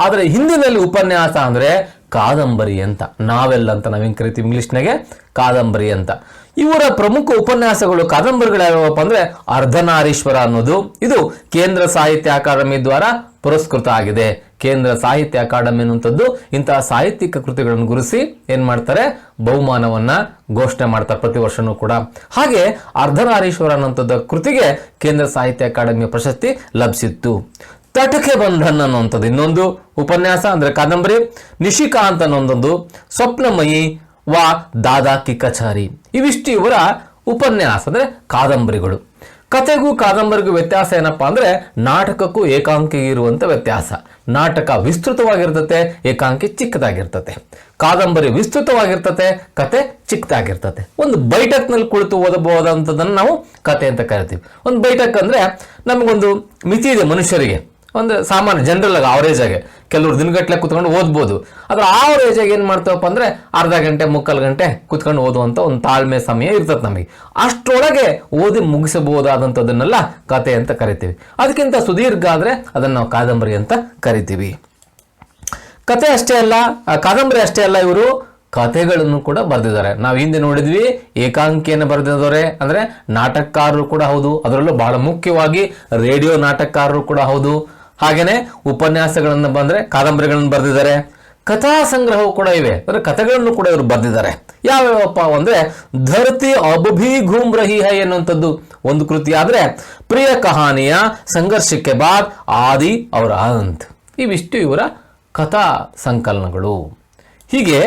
S1: ಆದರೆ ಹಿಂದಿನಲ್ಲಿ ಉಪನ್ಯಾಸ ಅಂದ್ರೆ ಕಾದಂಬರಿ ಅಂತ, ನಾವೆಲ್ ಅಂತ ನಾವೇನು ಕರಿತೀವಿ ಇಂಗ್ಲಿಷ್ನಾಗೆ, ಕಾದಂಬರಿ ಅಂತ. ಇವರ ಪ್ರಮುಖ ಉಪನ್ಯಾಸಗಳು ಕಾದಂಬರಿಗಳು ಯಾವ್ಯಾವಪ್ಪ ಅಂದ್ರೆ ಅರ್ಧನಾರೀಶ್ವರ ಅನ್ನೋದು, ಇದು ಕೇಂದ್ರ ಸಾಹಿತ್ಯ ಅಕಾಡೆಮಿ ದ್ವಾರ ಪುರಸ್ಕೃತ ಆಗಿದೆ. ಕೇಂದ್ರ ಸಾಹಿತ್ಯ ಅಕಾಡೆಮಿ ಅನ್ನುವಂಥದ್ದು ಇಂತಹ ಸಾಹಿತ್ಯಿಕ ಕೃತಿಗಳನ್ನು ಗುರುಸಿ ಏನ್ ಮಾಡ್ತಾರೆ, ಬಹುಮಾನವನ್ನ ಘೋಷಣೆ ಮಾಡ್ತಾರೆ ಪ್ರತಿ ವರ್ಷನೂ ಕೂಡ. ಹಾಗೆ ಅರ್ಧನಾರೀಶ್ವರ ಅನ್ನುವಂಥದ್ದು ಕೃತಿಗೆ ಕೇಂದ್ರ ಸಾಹಿತ್ಯ ಅಕಾಡೆಮಿಯ ಪ್ರಶಸ್ತಿ ಲಭಿಸಿತ್ತು. ತಟಕೆ ಬಂಧನ್ ಅನ್ನುವಂಥದ್ದು ಇನ್ನೊಂದು ಉಪನ್ಯಾಸ ಅಂದ್ರೆ ಕಾದಂಬರಿ. ನಿಶಿಕಾಂತ್ ಅನ್ನೊಂದೊಂದು, ಸ್ವಪ್ನಮಯಿ ವಾ ದಾದಾ ಕಿ ಕಚೇರಿ, ಇವಿಷ್ಟು ಇವರ ಉಪನ್ಯಾಸ ಅಂದ್ರೆ ಕಾದಂಬರಿಗಳು. ಕಥೆಗೂ ಕಾದಂಬರಿಗೂ ವ್ಯತ್ಯಾಸ ಏನಪ್ಪಾ ಅಂದ್ರೆ ನಾಟಕಕ್ಕೂ ಏಕಾಂಕಿಗೆ ಇರುವಂತ ವ್ಯತ್ಯಾಸ. ನಾಟಕ ವಿಸ್ತೃತವಾಗಿರ್ತತೆ, ಏಕಾಂಕಿ ಚಿಕ್ಕದಾಗಿರ್ತತೆ. ಕಾದಂಬರಿ ವಿಸ್ತೃತವಾಗಿರ್ತತೆ, ಕತೆ ಚಿಕ್ಕದಾಗಿರ್ತತೆ. ಒಂದು ಬೈಠಕ್ನಲ್ಲಿ ಕುಳಿತು ಓದಬಹುದಂಥದ್ದನ್ನು ನಾವು ಕತೆ ಅಂತ ಕರಿತೀವಿ. ಒಂದು ಬೈಠಕ್ ಅಂದ್ರೆ ನಮಗೊಂದು ಮಿತಿ ಇದೆ ಮನುಷ್ಯರಿಗೆ, ಒಂದು ಸಾಮಾನ್ಯ ಜನರಲ್ ಆಗಿ ಅವರೇಜ್ ಆಗಿ ಕೆಲವರು ದಿನಗಟ್ಟಲೆ ಕುತ್ಕೊಂಡು ಓದ್ಬೋದು. ಆದ್ರೆ ಆವರೇಜ್ ಆಗಿ ಏನ್ ಮಾಡ್ತೇವಪ್ಪ ಅಂದ್ರೆ ಅರ್ಧ ಗಂಟೆ ಮುಕ್ಕಾಲು ಗಂಟೆ ಕುತ್ಕೊಂಡು ಓದುವಂತ ಒಂದು ತಾಳ್ಮೆ ಸಮಯ ಇರ್ತದೆ ನಮಗೆ. ಅಷ್ಟರೊಳಗೆ ಓದಿ ಮುಗಿಸಬಹುದಾದಂಥದ್ದನ್ನೆಲ್ಲ ಕತೆ ಅಂತ ಕರಿತೀವಿ. ಅದಕ್ಕಿಂತ ಸುದೀರ್ಘ ಆದ್ರೆ ಅದನ್ನ ನಾವು ಕಾದಂಬರಿ ಅಂತ ಕರಿತೀವಿ. ಕತೆ ಅಷ್ಟೇ ಅಲ್ಲ, ಕಾದಂಬರಿ ಅಷ್ಟೇ ಅಲ್ಲ, ಇವರು ಕಥೆಗಳನ್ನು ಕೂಡ ಬರೆದಿದ್ದಾರೆ. ನಾವು ಹಿಂದೆ ನೋಡಿದ್ವಿ ಏಕಾಂಕಿಯನ್ನು ಬರೆದಿದ್ದಾರೆ ಅಂದ್ರೆ ನಾಟಕಕಾರರು ಕೂಡ ಹೌದು, ಅದರಲ್ಲೂ ಬಹಳ ಮುಖ್ಯವಾಗಿ ರೇಡಿಯೋ ನಾಟಕಕಾರರು ಕೂಡ ಹೌದು. ಹಾಗೇನೆ ಉಪನ್ಯಾಸಗಳನ್ನು ಬಂದ್ರೆ ಕಾದಂಬರಿಗಳನ್ನು ಬರೆದಿದ್ದಾರೆ. ಕಥಾ ಸಂಗ್ರಹವು ಕೂಡ ಇವೆ, ಅಂದ್ರೆ ಕಥೆಗಳನ್ನು ಕೂಡ ಇವರು ಬರೆದಿದ್ದಾರೆ. ಯಾವ್ಯಾವಪ್ಪ ಅಂದ್ರೆ ಧರ್ತಿ ಅಬುಭಿ ಘೂಮ್ ರಹಿ ಹೈ ಎನ್ನುವಂಥದ್ದು ಒಂದು ಕೃತಿ ಆದ್ರೆ, ಪ್ರಿಯ ಕಹಾನಿಯ ಸಂಘರ್ಷಕ್ಕೆ ಬಾದ್ ಆದಿ ಅವರ ಅಂತ್, ಇವಿಷ್ಟು ಇವರ ಕಥಾ ಸಂಕಲನಗಳು. ಹೀಗೆ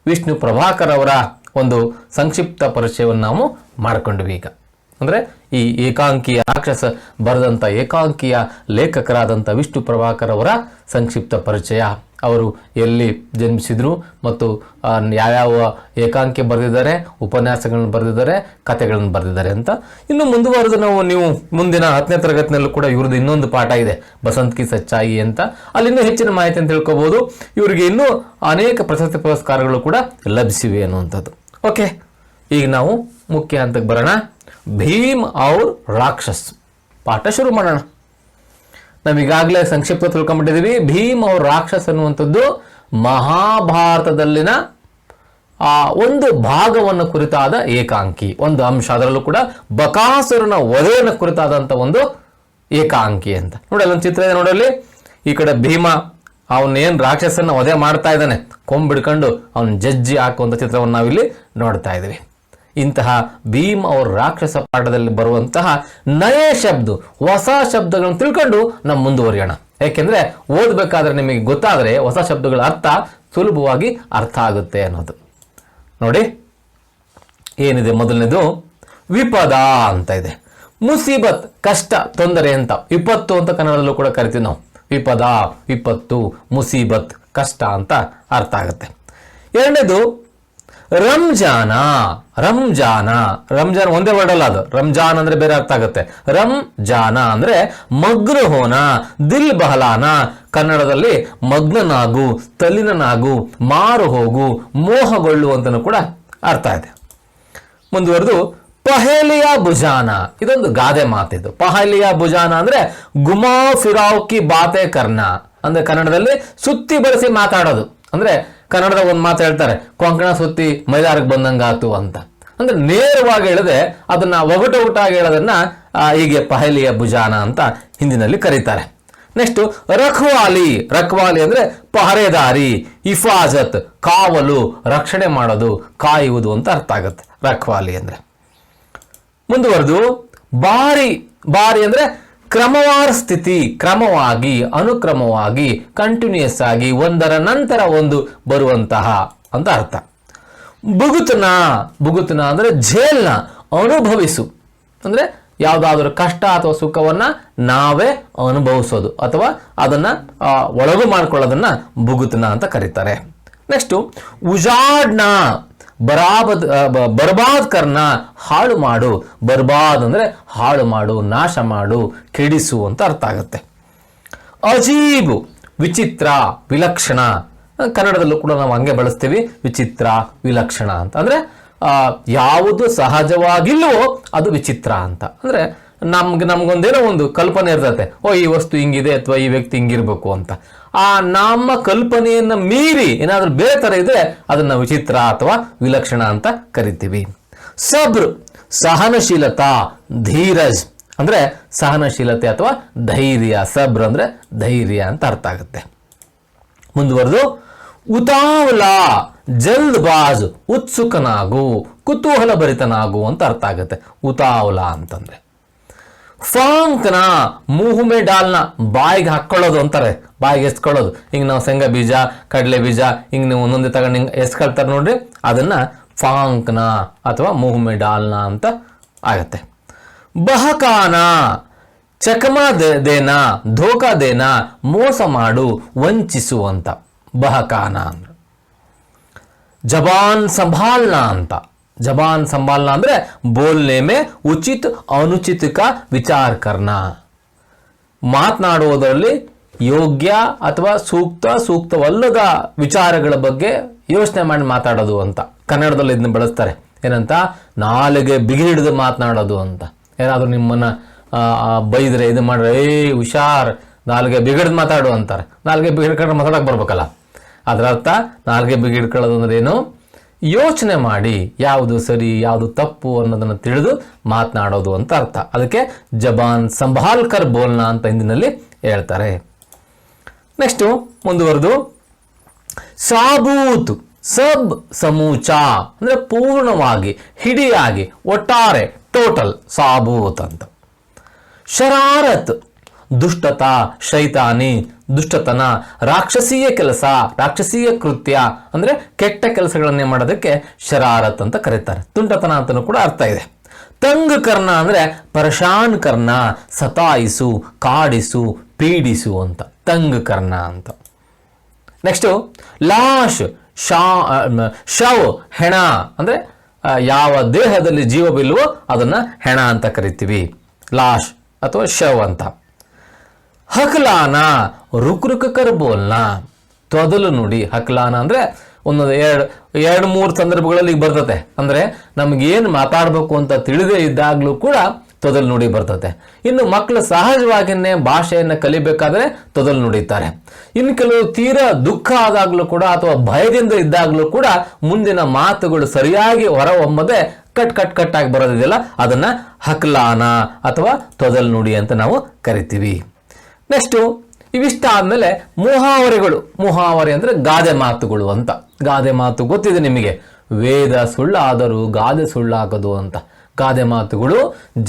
S1: ವಿಷ್ಣು ಪ್ರಭಾಕರ್ ಅವರ ಒಂದು ಸಂಕ್ಷಿಪ್ತ ಪರಿಚಯವನ್ನು ನಾವು ಮಾಡಿಕೊಂಡ್ವಿ. ಈಗ ಅಂದ್ರೆ ಈ ಏಕಾಂಕಿಯ ರಾಕ್ಷಸ ಬರೆದಂಥ ಏಕಾಂಕಿಯ ಲೇಖಕರಾದಂಥ ವಿಷ್ಣು ಪ್ರಭಾಕರ್ ಅವರ ಸಂಕ್ಷಿಪ್ತ ಪರಿಚಯ, ಅವರು ಎಲ್ಲಿ ಜನ್ಮಿಸಿದ್ರು ಮತ್ತು ಯಾವ್ಯಾವ ಏಕಾಂಕಿ ಬರೆದಿದ್ದಾರೆ, ಉಪನ್ಯಾಸಗಳನ್ನು ಬರೆದಿದ್ದಾರೆ, ಕಥೆಗಳನ್ನು ಬರೆದಿದ್ದಾರೆ ಅಂತ. ಇನ್ನು ಮುಂದುವರೆದು ನೀವು ಮುಂದಿನ 10ನೇ ತರಗತಿನಲ್ಲೂ ಕೂಡ ಇವ್ರದ್ದು ಇನ್ನೊಂದು ಪಾಠ ಇದೆ, ಬಸಂತ್ ಕಿ ಸಚ್ಚಾಯಿ ಅಂತ. ಅಲ್ಲಿ ಇನ್ನೂ ಹೆಚ್ಚಿನ ಮಾಹಿತಿ ಅಂತ ತಿಳ್ಕೊಬಹುದು. ಇವರಿಗೆ ಇನ್ನೂ ಅನೇಕ ಪ್ರಶಸ್ತಿ ಪುರಸ್ಕಾರಗಳು ಕೂಡ ಲಭಿಸಿವೆ ಅನ್ನುವಂಥದ್ದು. ಓಕೆ, ಈಗ ನಾವು ಮುಖ್ಯ ಹಂತಕ್ಕೆ ಬರೋಣ. ಭೀಮ್ ಔರ್ ರಾಕ್ಷಸ್ ಪಾಠ ಶುರು ಮಾಡೋಣ. ನಾವೀಗಾಗಲೇ ಸಂಕ್ಷಿಪ್ತ ತಿಳ್ಕೊಂಡ್ಬಿಟ್ಟಿದ್ದೀವಿ. ಭೀಮ್ ಔರ್ ರಾಕ್ಷಸ್ ಅನ್ನುವಂಥದ್ದು ಮಹಾಭಾರತದಲ್ಲಿನ ಒಂದು ಭಾಗವನ್ನು ಕುರಿತಾದ ಏಕಾಂಕಿ, ಒಂದು ಅಂಶ. ಅದರಲ್ಲೂ ಕೂಡ ಬಕಾಸುರನ ವಧೆಯನ್ನು ಕುರಿತಾದಂಥ ಒಂದು ಏಕಾಂಕಿ ಅಂತ. ನೋಡಿ ಅಲ್ಲೊಂದು ಚಿತ್ರ ಇದೆ ನೋಡಲ್ಲಿ. ಈ ಕಡೆ ಭೀಮ ಅವನೇನು ರಾಕ್ಷಸನ್ನ ವಧೆ ಮಾಡ್ತಾ ಇದ್ದಾನೆ, ಕೊಂಬಿಡ್ಕೊಂಡು ಅವನ ಜಜ್ಜಿ ಹಾಕುವಂಥ ಚಿತ್ರವನ್ನು ನಾವಿಲ್ಲಿ ನೋಡ್ತಾ ಇದ್ದೀವಿ. ಇಂತಹ ಭೀಮ್ ಅವ್ರ ರಾಕ್ಷಸ ಪಾಠದಲ್ಲಿ ಬರುವಂತಹ ನಯ ಶಬ್ದ, ಹೊಸ ಶಬ್ದಗಳನ್ನು ತಿಳ್ಕೊಂಡು ನಾವು ಮುಂದುವರಿಯೋಣ. ಯಾಕೆಂದ್ರೆ ಓದಬೇಕಾದ್ರೆ ನಿಮಗೆ ಗೊತ್ತಾದರೆ ಹೊಸ ಶಬ್ದಗಳ ಅರ್ಥ ಸುಲಭವಾಗಿ ಅರ್ಥ ಆಗುತ್ತೆ ಅನ್ನೋದು. ನೋಡಿ ಏನಿದೆ, ಮೊದಲನೇದು ವಿಪದ ಅಂತ ಇದೆ. ಮುಸೀಬತ್, ಕಷ್ಟ, ತೊಂದರೆ ಅಂತ. ವಿಪತ್ತು ಅಂತ ಕನ್ನಡದಲ್ಲೂ ಕೂಡ ಕರಿತೀವಿ ನಾವು. ವಿಪದ, ವಿಪತ್ತು, ಮುಸೀಬತ್, ಕಷ್ಟ ಅಂತ ಅರ್ಥ ಆಗುತ್ತೆ. ಎರಡನೇದು ರಂಜಾನ. ರಂಜಾನ, ರಂಜಾನ್ ಒಂದೇ ವರ್ಡ್ ಅಲ್ಲ, ಅದು ರಂಜಾನ್ ಅಂದ್ರೆ ಬೇರೆ ಅರ್ಥ ಆಗುತ್ತೆ. ರಂಜಾನ ಅಂದ್ರೆ ಮಗ್ನ ಹೋನ, ದಿಲ್ ಬಹಲಾನ. ಕನ್ನಡದಲ್ಲಿ ಮಗ್ನನಾಗು, ತಲ್ಲಿನನಾಗು, ಮಾರು ಹೋಗು, ಮೋಹಗೊಳ್ಳು ಅಂತನೂ ಕೂಡ ಅರ್ಥ ಇದೆ. ಮುಂದುವರೆದು ಪಹೇಲಿಯಾ ಬುಜಾನ, ಇದೊಂದು ಗಾದೆ ಮಾತಿದು. ಪಹೇಲಿಯಾ ಬುಜಾನ ಅಂದ್ರೆ ಗುಮಾ ಫಿರಾವ್ ಕಿ ಬಾತೆ ಕರ್ನ, ಅಂದ್ರೆ ಕನ್ನಡದಲ್ಲಿ ಸುತ್ತಿ ಬಳಸಿ ಮಾತಾಡೋದು. ಅಂದ್ರೆ ಕನ್ನಡದ ಒಂದು ಮಾತು ಹೇಳ್ತಾರೆ, ಕೊಂಕಣ ಸುತ್ತಿ ಮೈದಾರಕ್ಕೆ ಬಂದಂಗಾತು ಅಂತ. ಅಂದ್ರೆ ನೇರವಾಗಿ ಹೇಳದೆ ಅದನ್ನ ಒಗಟೊಗಟಾಗಿ ಹೇಳೋದನ್ನ ಹೀಗೆ ಪಹೇಲಿಯ ಬುಜಾನ ಅಂತ ಹಿಂದಿನಲ್ಲಿ ಕರೀತಾರೆ. ನೆಕ್ಸ್ಟ್ ರಖವಾಲಿ. ರಖವಾಲಿ ಅಂದ್ರೆ ಪಹರೆದಾರಿ, ಹಿಫಾಜತ್, ಕಾವಲು, ರಕ್ಷಣೆ ಮಾಡೋದು, ಕಾಯುವುದು ಅಂತ ಅರ್ಥ ಆಗುತ್ತೆ ರಖವಾಲಿ ಅಂದ್ರೆ. ಮುಂದುವರೆದು ಬಾರಿ. ಬಾರಿ ಅಂದ್ರೆ ಕ್ರಮವಾರ ಸ್ಥಿತಿ, ಕ್ರಮವಾಗಿ, ಅನುಕ್ರಮವಾಗಿ, ಕಂಟಿನ್ಯೂಸ್ ಆಗಿ, ಒಂದರ ನಂತರ ಒಂದು ಬರುವಂತಹ ಅಂತ ಅರ್ಥ. ಬುಗುತನ. ಬುಗುತನ ಅಂದ್ರೆ ಜೇಲ್ನ, ಅನುಭವಿಸು. ಅಂದ್ರೆ ಯಾವುದಾದ್ರೂ ಕಷ್ಟ ಅಥವಾ ಸುಖವನ್ನ ನಾವೇ ಅನುಭವಿಸೋದು ಅಥವಾ ಅದನ್ನ ಒಳಗು ಮಾಡ್ಕೊಳ್ಳೋದನ್ನ ಬುಗುತನ ಅಂತ ಕರೀತಾರೆ. ನೆಕ್ಸ್ಟ್ ಉಜಾಡ್ನ. ಬರ್ಬಾದ್ ಕರ್ನ, ಹಾಳು ಮಾಡು. ಬರ್ಬಾದ್ ಅಂದ್ರೆ ಹಾಳು ಮಾಡು, ನಾಶ ಮಾಡು, ಕೆಡಿಸು ಅಂತ ಅರ್ಥ ಆಗುತ್ತೆ. ಅಜೀಬ್, ವಿಚಿತ್ರ, ವಿಲಕ್ಷಣ. ಕನ್ನಡದಲ್ಲೂ ಕೂಡ ನಾವು ಹಂಗೆ ಬಳಸ್ತೀವಿ, ವಿಚಿತ್ರ, ವಿಲಕ್ಷಣ ಅಂತ. ಅಂದ್ರೆ ಯಾವುದು ಸಹಜವಾಗಿಲ್ಲವೋ ಅದು ವಿಚಿತ್ರ ಅಂತ. ಅಂದ್ರೆ ನಮ್ಗೊಂದೇನೋ ಒಂದು ಕಲ್ಪನೆ ಇರ್ತದೆ, ಈ ವಸ್ತು ಹಿಂಗಿದೆ ಅಥವಾ ಈ ವ್ಯಕ್ತಿ ಹಿಂಗಿರ್ಬೇಕು ಅಂತ. ಆ ನಮ್ಮ ಕಲ್ಪನೆಯನ್ನ ಮೀರಿ ಏನಾದ್ರೂ ಬೇರೆ ತರ ಇದ್ರೆ ಅದನ್ನ ವಿಚಿತ್ರ ಅಥವಾ ವಿಲಕ್ಷಣ ಅಂತ ಕರಿತೀವಿ. ಸಬ್ರ್ ಸಹನಶೀಲತಾ, ಧೀರಜ್ ಅಂದ್ರೆ ಸಹನಶೀಲತೆ ಅಥವಾ ಧೈರ್ಯ. ಸಬ್ರ್ ಅಂದ್ರೆ ಧೈರ್ಯ ಅಂತ ಅರ್ಥ ಆಗುತ್ತೆ. ಮುಂದುವರೆದು ಉತಾವಲ ಜಲ್ದ್ಬಾಜ್, ಉತ್ಸುಕನಾಗು, ಕುತೂಹಲ ಭರಿತನಾಗು ಅಂತ ಅರ್ಥ ಆಗುತ್ತೆ ಉತಾವಲ ಅಂತಂದ್ರೆ. ಫಾಂಕ್ನ ಮೂಹುಮೆ ಡಾಲ್ನ, ಬಾಯಿಗೆ ಹಾಕೊಳ್ಳೋದು ಅಂತಾರೆ, ಬಾಯಿಗೆ ಎಸ್ಕೊಳ್ಳೋದು. ಹಿಂಗೆ ನಾವು ಶೇಂಗಾ ಬೀಜ, ಕಡಲೆ ಬೀಜ ಹಿಂಗೆ ನೀವು ಒಂದೊಂದೇ ತಗೊಂಡು ಹಿಂಗೆ ಎಸ್ಕೊಳ್ತಾರೆ ನೋಡ್ರಿ, ಅದನ್ನ ಫಾಂಕ್ನ ಅಥವಾ ಮೂಹುಮೆ ಡಾಲ್ನ ಅಂತ ಆಗತ್ತೆ. ಬಹಕಾನ ಚಕಮಾ ದೇನಾ, ಧೋಕಾ ದೇನಾ, ಮೋಸ ಮಾಡು, ವಂಚಿಸು ಅಂತ ಬಹಕಾನ ಅಂದ್ರೆ. ಜಬಾನ್ ಸಂಭಾಲ್ನಾ ಅಂತ. ಜಬಾನ್ ಸಂಭಾಲ್ನಾ ಅಂದ್ರೆ ಬೋಲ್ನೆ ಮೇ ಉಚಿತ್ ಅನುಚಿತ ಕಾ ವಿಚಾರ ಕರ್ನಾ, ಮಾತನಾಡುವುದರಲ್ಲಿ ಯೋಗ್ಯ ಅಥವಾ ಸೂಕ್ತವಲ್ಲದ ವಿಚಾರಗಳ ಬಗ್ಗೆ ಯೋಚನೆ ಮಾಡಿ ಮಾತಾಡೋದು ಅಂತ. ಕನ್ನಡದಲ್ಲಿ ಇದನ್ನ ಬಳಸ್ತಾರೆ ಏನಂತ, ನಾಲಿಗೆ ಬಿಗಿ ಹಿಡಿದು ಮಾತನಾಡೋದು ಅಂತ. ಏನಾದರೂ ನಿಮ್ಮನ್ನ ಬೈದ್ರೆ ಇದು ಮಾಡ್ರೆ, ಹುಷಾರ್ ನಾಲ್ಗೆ ಬಿಗಿಡ್ದು ಮಾತಾಡು ಅಂತಾರೆ. ನಾಲ್ಗೆ ಬಿಗಿಡ್ಕೊಂಡ್ರೆ ಮಾತಾಡಕ್ಕೆ ಬರ್ಬೇಕಲ್ಲ. ಅದರ ಅರ್ಥ ನಾಲ್ಗೆ ಬಿಗಿಡ್ಕೊಳ್ಳೋದು ಅಂದ್ರೆ ಏನು, ಯೋಚನೆ ಮಾಡಿ ಯಾವುದು ಸರಿ ಯಾವುದು ತಪ್ಪು ಅನ್ನೋದನ್ನು ತಿಳಿದು ಮಾತನಾಡೋದು ಅಂತ ಅರ್ಥ. ಅದಕ್ಕೆ ಜಬಾನ್ ಸಂಭಾಲ್ಕರ್ ಬೋಲ್ನಾ ಅಂತ ಹಿಂದಿನಲ್ಲಿ ಹೇಳ್ತಾರೆ. ನೆಕ್ಸ್ಟು ಮುಂದುವರೆದು ಸಾಬೂತ್ ಸಬ್ ಸಮೂಚ ಅಂದ್ರೆ ಪೂರ್ಣವಾಗಿ, ಹಿಡಿಯಾಗಿ, ಒಟ್ಟಾರೆ, ಟೋಟಲ್ ಸಾಬೂತ್ ಅಂತ. ಶರಾರತ್ ದುಷ್ಟತ, ಶೈತಾನಿ, ದುಷ್ಟತನ, ರಾಕ್ಷಸೀಯ ಕೆಲಸ, ರಾಕ್ಷಸೀಯ ಕೃತ್ಯ ಅಂದ್ರೆ ಕೆಟ್ಟ ಕೆಲಸಗಳನ್ನೇ ಮಾಡೋದಕ್ಕೆ ಶರಾರತ್ ಅಂತ ಕರೀತಾರೆ. ತುಂಟತನ ಅಂತಲೂ ಕೂಡ ಅರ್ಥ ಇದೆ. ತಂಗ್ ಕರ್ಣ ಅಂದ್ರೆ ಪರೇಶಾನ್ ಕರ್ಣ, ಸತಾಯಿಸು, ಕಾಡಿಸು, ಪೀಡಿಸು ಅಂತ ತಂಗ್ ಕರ್ಣ ಅಂತ. ನೆಕ್ಸ್ಟು ಲಾಶ್ ಶವ್, ಹೆಣ ಅಂದ್ರೆ ಯಾವ ದೇಹದಲ್ಲಿ ಜೀವವಿಲ್ವೋ ಅದನ್ನ ಹೆಣ ಅಂತ ಕರಿತೀವಿ, ಲಾಶ್ ಅಥವಾ ಶವ್ ಅಂತ. ಹಕ್ಲಾನ ರುಕ್ ರುಕ್ ಕರ್ ಬೋಲ್ನಾ, ತೊದಲು ನುಡಿ. ಹಕ್ಲಾನ ಅಂದ್ರೆ ಒಂದೊಂದು ಎರಡು ಮೂರು ಸಂದರ್ಭಗಳಲ್ಲಿ ಬರ್ತದೆ. ಅಂದ್ರೆ ನಮಗೇನು ಮಾತಾಡಬೇಕು ಅಂತ ತಿಳಿದೇ ಇದ್ದಾಗಲೂ ಕೂಡ ತೊದಲು ನುಡಿ ಬರ್ತದೆ. ಇನ್ನು ಮಕ್ಕಳು ಸಹಜವಾಗಿಯೇ ಭಾಷೆಯನ್ನು ಕಲಿಬೇಕಾದ್ರೆ ತೊದಲು ನುಡಿತಾರೆ. ಇನ್ನು ಕೆಲವು ತೀರಾ ದುಃಖ ಆದಾಗಲೂ ಕೂಡ ಅಥವಾ ಭಯದಿಂದ ಇದ್ದಾಗಲೂ ಕೂಡ ಮುಂದಿನ ಮಾತುಗಳು ಸರಿಯಾಗಿ ಹೊರಹೊಮ್ಮದೆ ಕಟ್ ಆಗಿ ಬರೋದಿದೆಯಲ್ಲ, ಅದನ್ನ ಹಕ್ಲಾನ ಅಥವಾ ತೊದಲು ನುಡಿ ಅಂತ ನಾವು ಕರಿತೀವಿ. ನೆಕ್ಸ್ಟು ಇವಿಷ್ಟ ಆದ್ಮೇಲೆ ಮುಹಾವರೆಗಳು. ಮುಹಾವರೆ ಅಂದ್ರೆ ಗಾದೆ ಮಾತುಗಳು ಅಂತ. ಗಾದೆ ಮಾತು ಗೊತ್ತಿದೆ ನಿಮಗೆ, ವೇದ ಸುಳ್ಳಾದರೂ ಗಾದೆ ಸುಳ್ಳಾಗದು ಅಂತ. ಗಾದೆ ಮಾತುಗಳು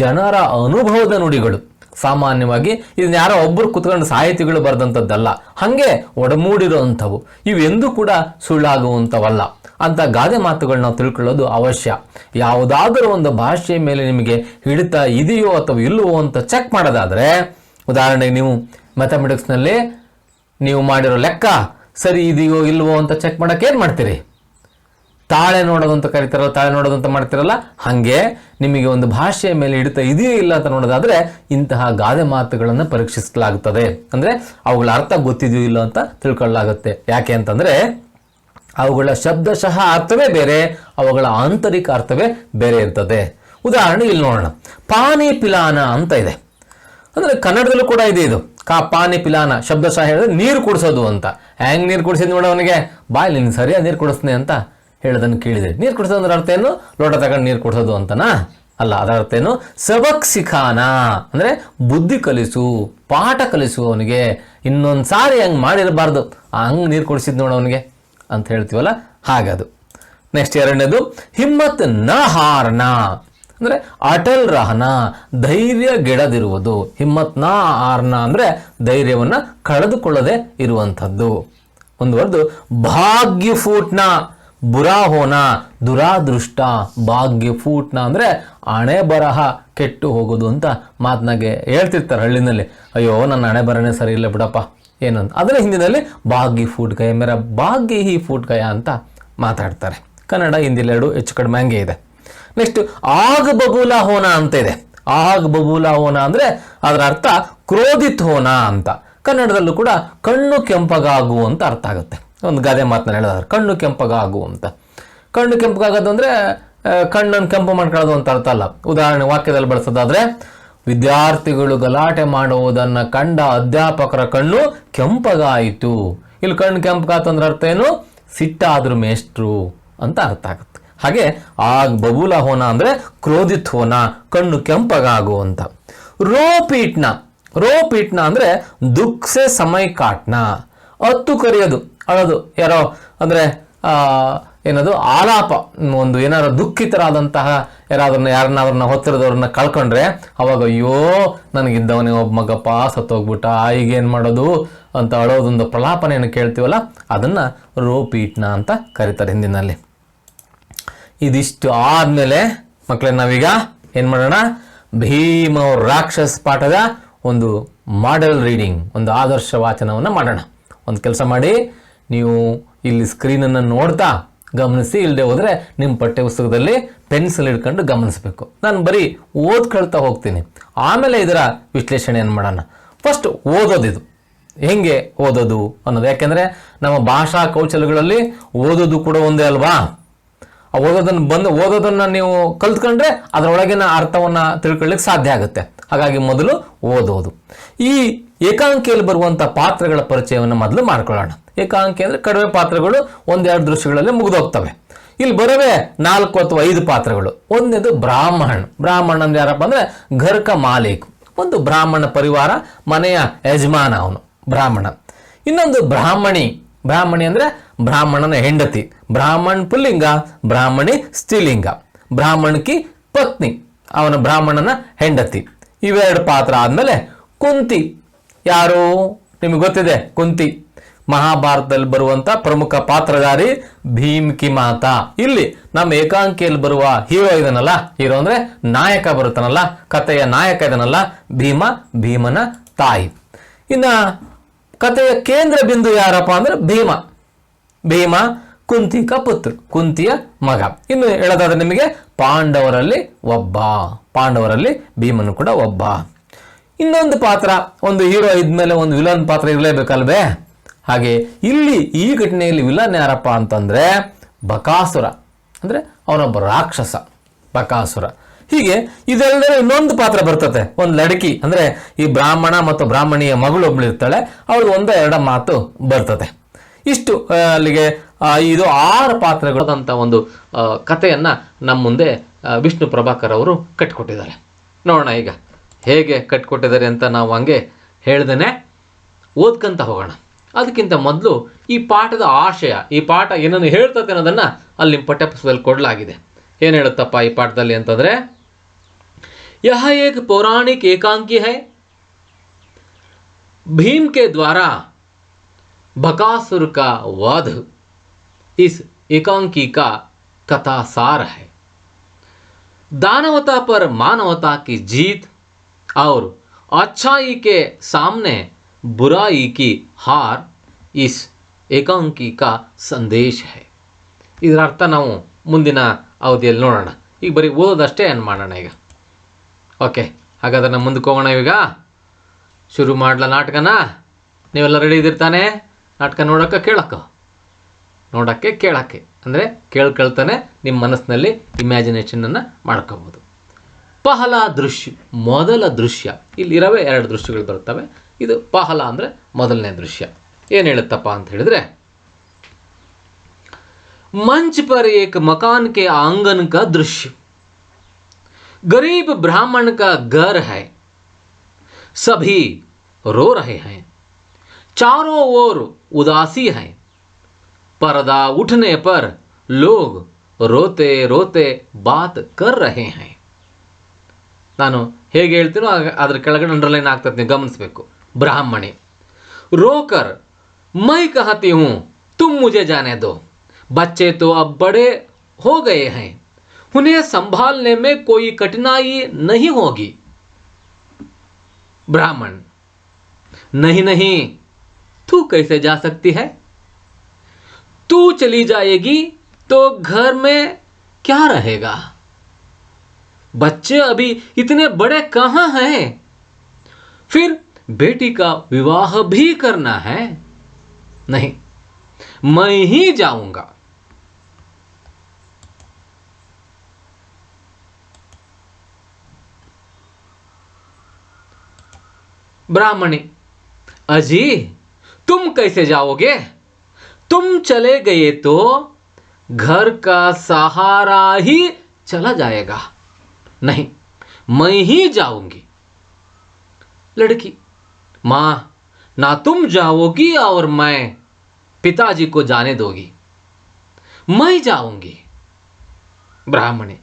S1: ಜನರ ಅನುಭವದ ನುಡಿಗಳು. ಸಾಮಾನ್ಯವಾಗಿ ಇದನ್ನ ಯಾರೋ ಒಬ್ಬರು ಕುತ್ಕೊಂಡು ಸಾಹಿತಿಗಳು ಬರೆದಂಥದ್ದಲ್ಲ, ಹಂಗೆ ಒಡಮೂಡಿರುವಂಥವು. ಇವೆಂದೂ ಕೂಡ ಸುಳ್ಳಾಗುವಂಥವಲ್ಲ. ಅಂತ ಗಾದೆ ಮಾತುಗಳನ್ನ ನಾವು ತಿಳ್ಕೊಳ್ಳೋದು ಅವಶ್ಯ. ಯಾವುದಾದರೂ ಒಂದು ಭಾಷೆಯ ಮೇಲೆ ನಿಮಗೆ ಹಿಡಿತ ಇದೆಯೋ ಅಥವಾ ಇಲ್ಲವೋ ಅಂತ ಚೆಕ್ ಮಾಡೋದಾದ್ರೆ, ಉದಾಹರಣೆಗೆ ನೀವು ಮ್ಯಾಥಮೆಟಿಕ್ಸ್ನಲ್ಲಿ ನೀವು ಮಾಡಿರೋ ಲೆಕ್ಕ ಸರಿ ಇದೆಯೋ ಇಲ್ವೋ ಅಂತ ಚೆಕ್ ಮಾಡೋಕೆ ಏನು ಮಾಡ್ತೀರಿ? ತಾಳೆ ನೋಡೋದು ಅಂತ ಕರಿತಾರಲ್ಲ, ತಾಳೆ ನೋಡೋದು ಅಂತ ಮಾಡ್ತಿರಲ್ಲ, ಹಾಗೆ ನಿಮಗೆ ಒಂದು ಭಾಷೆಯ ಮೇಲೆ ಹಿಡಿತ ಇದೆಯೋ ಇಲ್ಲ ಅಂತ ನೋಡೋದಾದ್ರೆ ಇಂತಹ ಗಾದೆ ಮಾತುಗಳನ್ನು ಪರೀಕ್ಷಿಸಲಾಗುತ್ತದೆ. ಅಂದರೆ ಅವುಗಳ ಅರ್ಥ ಗೊತ್ತಿದೆಯೋ ಇಲ್ಲ ಅಂತ ತಿಳ್ಕೊಳ್ಳಲಾಗುತ್ತೆ. ಯಾಕೆ ಅಂತಂದರೆ ಅವುಗಳ ಶಬ್ದಶಃ ಅರ್ಥವೇ ಬೇರೆ, ಅವುಗಳ ಆಂತರಿಕ ಅರ್ಥವೇ ಬೇರೆ ಇರ್ತದೆ. ಉದಾಹರಣೆ ಇಲ್ಲಿ ನೋಡೋಣ. ಪಾನಿ ಪಿಲಾನ ಅಂತ ಇದೆ. ಅಂದರೆ ಕನ್ನಡದಲ್ಲೂ ಕೂಡ ಇದೆ ಇದು. ಪಾನಿ ಪಿಲಾನ ಶಬ್ದಶಃ ಹೇಳಿದ್ರೆ ನೀರು ಕುಡಿಸೋದು ಅಂತ. ಹೆಂಗೆ ನೀರು ಕುಡಿಸಿದ್ ನೋಡೋ ಅವನಿಗೆ, ಬಾಯ್ ನೀನು ಸರಿಯಾಗಿ ನೀರು ಕುಡಿಸ್ತೀನಿ ಅಂತ ಹೇಳೋದನ್ನು ಕೇಳಿದೆ. ನೀರು ಕುಡಿಸೋದು ಅಂದ್ರೆ ಅರ್ಥ ಏನು? ಲೋಟ ತಗೊಂಡು ನೀರು ಕುಡಿಸೋದು ಅಂತನಾ? ಅಲ್ಲ, ಅದರ ಅರ್ಥ ಏನು? ಸಬಕ್ ಸಿಖಾನ ಅಂದರೆ ಬುದ್ಧಿ ಕಲಿಸು, ಪಾಠ ಕಲಿಸು ಅವನಿಗೆ. ಇನ್ನೊಂದು ಸಾರಿ ಹಂಗೆ ಮಾಡಿರಬಾರ್ದು, ಹಂಗೆ ನೀರು ಕುಡಿಸಿದ್ ನೋಡು ಅವನಿಗೆ ಅಂತ ಹೇಳ್ತೀವಲ್ಲ, ಹಾಗದು. ನೆಕ್ಸ್ಟ್ ಎರಡನೇದು ಹಿಮ್ಮತ್ ನ ಹಾರ್ನ ಅಂದ್ರೆ ಅಟಲ್ ರಹನ, ಧೈರ್ಯ ಗೆಡದಿರುವುದು. ಹಿಮ್ಮತ್ ನ ಹಾರ್ನ ಅಂದ್ರೆ ಧೈರ್ಯವನ್ನ ಕಳೆದುಕೊಳ್ಳದೆ ಇರುವಂಥದ್ದು. ಮುಂದುವರೆದು ಭಾಗ್ಯ ಫೂಟ್ನ ಬುರಾ ಹೋನ, ದುರಾದೃಷ್ಟ. ಭಾಗ್ಯ ಫೂಟ್ನ ಅಂದ್ರೆ ಹಣೆ ಬರಹ ಕೆಟ್ಟು ಹೋಗೋದು ಅಂತ ಮಾತನಾಗೆ ಹೇಳ್ತಿರ್ತಾರೆ ಹಳ್ಳಿನಲ್ಲಿ. ಅಯ್ಯೋ ನನ್ನ ಹಣೆ ಬರನೇ ಸರಿ ಇಲ್ಲ ಬಿಡಪ್ಪ ಏನಂತ. ಅದರ ಹಿಂದಿನಲ್ಲಿ ಭಾಗ್ಯ ಫೂಟ್ ಗಯ, ಮೇರ ಭಾಗ್ಯ ಹಿ ಫೂಟ್ ಗಯ ಅಂತ ಮಾತಾಡ್ತಾರೆ. ಕನ್ನಡ ಹಿಂದಿಲಿ ಎರಡು ಹೆಚ್ಚು ಕಡಿಮೆ ಹಂಗೆ ಇದೆ. ನೆಕ್ಸ್ಟ್ ಆಗ್ ಬಬೂಲಾ ಹೋನ ಅಂತ ಇದೆ. ಆಗ್ ಬಬೂಲಾ ಹೋನ ಅಂದ್ರೆ ಅದರ ಅರ್ಥ ಕ್ರೋಧಿತ್ ಹೋನ ಅಂತ. ಕನ್ನಡದಲ್ಲೂ ಕೂಡ ಕಣ್ಣು ಕೆಂಪಗಾಗು ಅಂತ ಅರ್ಥ ಆಗುತ್ತೆ. ಒಂದು ಗಾದೆ ಮಾತನ್ನ ಹೇಳಿದಾರೆ, ಕಣ್ಣು ಕೆಂಪಗಾಗು ಅಂತ. ಕಣ್ಣು ಕೆಂಪಗಾಗೋದು ಅಂದ್ರೆ ಕಣ್ಣನ್ನು ಕೆಂಪು ಮಾಡ್ಕೊಳ್ಳೋದು ಅಂತ ಅರ್ಥ ಅಲ್ಲ. ಉದಾಹರಣೆ ವಾಕ್ಯದಲ್ಲಿ ಬಳಸೋದಾದ್ರೆ, ವಿದ್ಯಾರ್ಥಿಗಳು ಗಲಾಟೆ ಮಾಡುವುದನ್ನು ಕಂಡ ಅಧ್ಯಾಪಕರ ಕಣ್ಣು ಕೆಂಪಗಾಯಿತು. ಇಲ್ಲಿ ಕಣ್ಣು ಕೆಂಪಗಾತು ಅಂದ್ರೆ ಅರ್ಥ ಏನು? ಸಿಟ್ಟಾದ್ರು ಮೇಷ್ಟ್ರು ಅಂತ ಅರ್ಥ ಆಗುತ್ತೆ. ಹಾಗೆ ಆಗ ಬಬೂಲ ಹೋನ ಅಂದರೆ ಕ್ರೋಧಿತ್ ಹೋನ, ಕಣ್ಣು ಕೆಂಪಗಾಗು ಅಂತ. ರೋ ಪೀಟ್ನ ಅಂದರೆ ದುಃಖ ಸೆ ಸಮಯ ಕಾಟ್ನ, ಹತ್ತು ಕರೆಯೋದು, ಅಳೋದು. ಯಾರೋ ಅಂದರೆ ಏನದು ಆಲಾಪ, ಒಂದು ಏನಾದ್ರು ದುಃಖಿತರಾದಂತಹ ಯಾರನ್ನಾದ್ರನ್ನ ಹೊತ್ತಿರದವ್ರನ್ನ ಕಳ್ಕೊಂಡ್ರೆ ಅವಾಗ ಅಯ್ಯೋ ನನಗಿದ್ದವನೇ ಒಬ್ಬ ಮಗಪ್ಪ ಸತ್ತೋಗ್ಬಿಟ್ಟ, ಈಗೇನು ಮಾಡೋದು ಅಂತ ಅಳೋದೊಂದು ಪ್ರಲಾಪನೆಯನ್ನು ಕೇಳ್ತೀವಲ್ಲ, ಅದನ್ನು ರೋಪೀಟ್ನ ಅಂತ ಕರೀತಾರೆ ಹಿಂದಿನಲ್ಲಿ. ಇದಿಷ್ಟು ಆದಮೇಲೆ ಮಕ್ಕಳೇ ನಾವೀಗ ಏನು ಮಾಡೋಣ, ಭೀಮ ರಾಕ್ಷಸ್ ಪಾಠದ ಒಂದು ಮಾಡೆಲ್ ರೀಡಿಂಗ್, ಒಂದು ಆದರ್ಶ ವಾಚನವನ್ನು ಮಾಡೋಣ. ಒಂದು ಕೆಲಸ ಮಾಡಿ, ನೀವು ಇಲ್ಲಿ ಸ್ಕ್ರೀನನ್ನು ನೋಡ್ತಾ ಗಮನಿಸಿ, ಇಲ್ಲದೆ ಹೋದರೆ ನಿಮ್ಮ ಪಠ್ಯಪುಸ್ತಕದಲ್ಲಿ ಪೆನ್ಸಿಲ್ ಹಿಡ್ಕೊಂಡು ಗಮನಿಸಬೇಕು. ನಾನು ಬರೀ ಓದ್ಕೊಳ್ತಾ ಹೋಗ್ತೀನಿ, ಆಮೇಲೆ ಇದರ ವಿಶ್ಲೇಷಣೆಯನ್ನು ಮಾಡೋಣ. ಫಸ್ಟ್ ಓದೋದಿದು ಹೆಂಗೆ ಓದೋದು ಅನ್ನೋದು, ಯಾಕೆಂದರೆ ನಮ್ಮ ಭಾಷಾ ಕೌಶಲ್ಯಗಳಲ್ಲಿ ಓದೋದು ಕೂಡ ಒಂದೇ ಅಲ್ವಾ. ಓದೋದನ್ನು ನೀವು ಕಲ್ತ್ಕೊಂಡ್ರೆ ಅದರೊಳಗಿನ ಅರ್ಥವನ್ನು ತಿಳ್ಕೊಳ್ಳಿಕ್ಕೆ ಸಾಧ್ಯ ಆಗುತ್ತೆ. ಹಾಗಾಗಿ ಮೊದಲು ಓದೋದು. ಈ ಏಕಾಂಕಿಯಲ್ಲಿ ಬರುವಂಥ ಪಾತ್ರಗಳ ಪರಿಚಯವನ್ನು ಮೊದಲು ಮಾಡ್ಕೊಳ್ಳೋಣ. ಏಕಾಂಕಿ ಅಂದರೆ ಕಡಿಮೆ ಪಾತ್ರಗಳು, ಒಂದೆರಡು ದೃಶ್ಯಗಳಲ್ಲಿ ಮುಗಿದೋಗ್ತವೆ. ಇಲ್ಲಿ ಬರವೇ 4 ಅಥವಾ 5 ಪಾತ್ರಗಳು. ಒಂದೇದು ಬ್ರಾಹ್ಮಣ ಅಂದ್ರೆ ಯಾರಪ್ಪ ಅಂದರೆ ಘರ್ಕ ಮಾಲೀಕ್, ಒಂದು ಬ್ರಾಹ್ಮಣ ಪರಿವಾರ, ಮನೆಯ ಯಜಮಾನ ಅವನು ಬ್ರಾಹ್ಮಣ. ಇನ್ನೊಂದು ಬ್ರಾಹ್ಮಣಿ ಅಂದರೆ ಬ್ರಾಹ್ಮಣನ ಹೆಂಡತಿ. ಬ್ರಾಹ್ಮಣ್ ಪುಲ್ಲಿಂಗ, ಬ್ರಾಹ್ಮಣಿ ಸ್ತ್ರೀಲಿಂಗ. ಬ್ರಾಹ್ಮಣಕಿ ಪತ್ನಿ, ಅವನ ಬ್ರಾಹ್ಮಣನ ಹೆಂಡತಿ. ಇವೆರಡು ಪಾತ್ರ ಆದಮೇಲೆ ಕುಂತಿ. ಯಾರು ನಿಮಗೆ ಗೊತ್ತಿದೆ, ಕುಂತಿ ಮಹಾಭಾರತದಲ್ಲಿ ಬರುವಂಥ ಪ್ರಮುಖ ಪಾತ್ರಧಾರಿ, ಭೀಮ್ ಕಿ ಮಾತಾ. ಇಲ್ಲಿ ನಮ್ಮ ಏಕಾಂಕಿಯಲ್ಲಿ ಬರುವ ಹೀರೋ ಇದನ್ನಲ್ಲ, ಹೀರೋ ಅಂದರೆ ನಾಯಕ ಬರುತ್ತಾನಲ್ಲ, ಕಥೆಯ ನಾಯಕ ಇದನ್ನಲ್ಲ, ಭೀಮನ ತಾಯಿ. ಇನ್ನು ಕಥೆಯ ಕೇಂದ್ರ ಬಿಂದು ಯಾರಪ್ಪ ಅಂದರೆ ಭೀಮ ಕುಂತಿಕ ಪುತ್ರ, ಕುಂತಿಯ ಮಗ. ಇನ್ನು ಹೇಳೋದಾದ್ರೆ ನಿಮಗೆ ಪಾಂಡವರಲ್ಲಿ ಭೀಮನು ಕೂಡ ಒಬ್ಬ. ಇನ್ನೊಂದು ಪಾತ್ರ, ಒಂದು ಹೀರೋ ಇದ್ಮೇಲೆ ಒಂದು ವಿಲನ್ ಪಾತ್ರ ಇರಲೇಬೇಕಲ್ವೇ. ಹಾಗೆ ಇಲ್ಲಿ ಈ ಘಟನೆಯಲ್ಲಿ ವಿಲನ್ ಯಾರಪ್ಪ ಅಂತಂದ್ರೆ ಬಕಾಸುರ, ಅಂದರೆ ಅವನೊಬ್ಬ ರಾಕ್ಷಸ ಬಕಾಸುರ. ಹೀಗೆ ಇದೆಲ್ಲದರ ಇನ್ನೊಂದು ಪಾತ್ರ ಬರ್ತದೆ, ಒಂದು ಲಡಕಿ, ಅಂದರೆ ಈ ಬ್ರಾಹ್ಮಣ ಮತ್ತು ಬ್ರಾಹ್ಮಣಿಯ ಮಗಳು ಒಬ್ಳು ಇರ್ತಾಳೆ, ಅವಳು 1-2 ಮಾತು ಬರ್ತದೆ. ಇಷ್ಟು ಅಲ್ಲಿಗೆ ಇದು 6 ಪಾತ್ರಗಳಂತ ಒಂದು ಕಥೆಯನ್ನು ನಮ್ಮ ಮುಂದೆ ವಿಷ್ಣು ಪ್ರಭಾಕರ್ ಅವರು ಕಟ್ಕೊಟ್ಟಿದ್ದಾರೆ. ನೋಡೋಣ ಈಗ ಹೇಗೆ ಕಟ್ಕೊಟ್ಟಿದ್ದಾರೆ ಅಂತ. ನಾವು ಹಂಗೆ ಹೇಳ್ದೇನೆ ಓದ್ಕೊಂತ ಹೋಗೋಣ. ಅದಕ್ಕಿಂತ ಮೊದಲು ಈ ಪಾಠದ ಆಶಯ, ಈ ಪಾಠ ಏನನ್ನು ಹೇಳ್ತದೆ ಅನ್ನೋದನ್ನು ಅಲ್ಲಿ ಪಠ್ಯಪುಸ್ತಕದಲ್ಲಿ ಕೊಡಲಾಗಿದೆ. ಏನು ಹೇಳುತ್ತಪ್ಪ ಈ ಪಾಠದಲ್ಲಿ ಅಂತಂದರೆ, यह एक पौराणिक एकांकी है। भीम के द्वारा बकासुर का वध इस एकांकी का कथासार है। दानवता पर मानवता की जीत और अच्छाई के सामने बुराई की हार इस ಏಕಾಂಕಿ ಕಾ ಸಂದೇಶ ಹೈ. ಇದರ ಅರ್ಥ ನಾವು ಮುಂದಿನ ಅವಧಿಯಲ್ಲಿ ನೋಡೋಣ. ಈಗ ಬರೀ ಓದೋದಷ್ಟೇ ಏನು ಮಾಡೋಣ ಈಗ. ಓಕೆ, ಹಾಗಾದ್ರೆ ನಾವು ಮುಂದಕ್ಕೆ ಹೋಗೋಣ. ಈಗ ಶುರು ಮಾಡಲ ನಾಟಕನ. ನೀವೆಲ್ಲ ರೆಡಿ ಇದಿರ್ತಾನೆ ನಾಟಕ ನೋಡೋಕ್ಕೆ ಕೇಳೋಕ್ಕೆ ಅಂದರೆ ಕೇಳ್ತಾನೆ ನಿಮ್ಮ ಮನಸ್ಸಿನಲ್ಲಿ ಇಮ್ಯಾಜಿನೇಷನನ್ನು ಮಾಡ್ಕೋಬೋದು. ಪಹಲ ದೃಶ್ಯ, ಮೊದಲ ದೃಶ್ಯ. ಇಲ್ಲಿರವೇ 2 ದೃಶ್ಯಗಳು ಬರ್ತವೆ. ಇದು ಪಹಲ ಅಂದರೆ ಮೊದಲನೇ ದೃಶ್ಯ. ಏನು ಹೇಳುತ್ತಪ್ಪ ಅಂತ ಹೇಳಿದ್ರೆ, मंच पर एक मकान के आंगन का दृश्य। गरीब ब्राह्मण का घर है, सभी रो रहे हैं, चारों ओर उदासी है। पर्दा उठने पर लोग रोते रोते बात कर रहे हैं. ನಾನು ಹೇಗೆ ಹೇಳ್ತೀನೋ ಅದರ ಕೆಳಗಡೆ ಅಂಡರ್ಲೈನ್ ಆಗ್ತದೆ, ನೀವು ಗಮನಿಸಬೇಕು. ಬ್ರಾಹ್ಮಣಿ रोकर मैं कहती हूँ तुम मुझे जाने दो, बच्चे तो अब बड़े हो गए हैं, उन्हें संभालने में कोई कठिनाई नहीं होगी. ब्राह्मण नहीं, तू कैसे जा सकती है? तू चली जाएगी तो घर में क्या रहेगा? बच्चे अभी इतने बड़े कहाँ हैं? फिर बेटी का विवाह भी करना है. नहीं, मैं ही जाऊंगा. ब्राह्मणी, अजी तुम कैसे जाओगे? तुम चले गए तो घर का सहारा ही चला जाएगा। नहीं, मैं ही जाऊंगी। लड़की, मां, ना तुम जाओगी और मैं पिताजी को जाने दोगी, मैं जाऊंगी। ब्राह्मणी,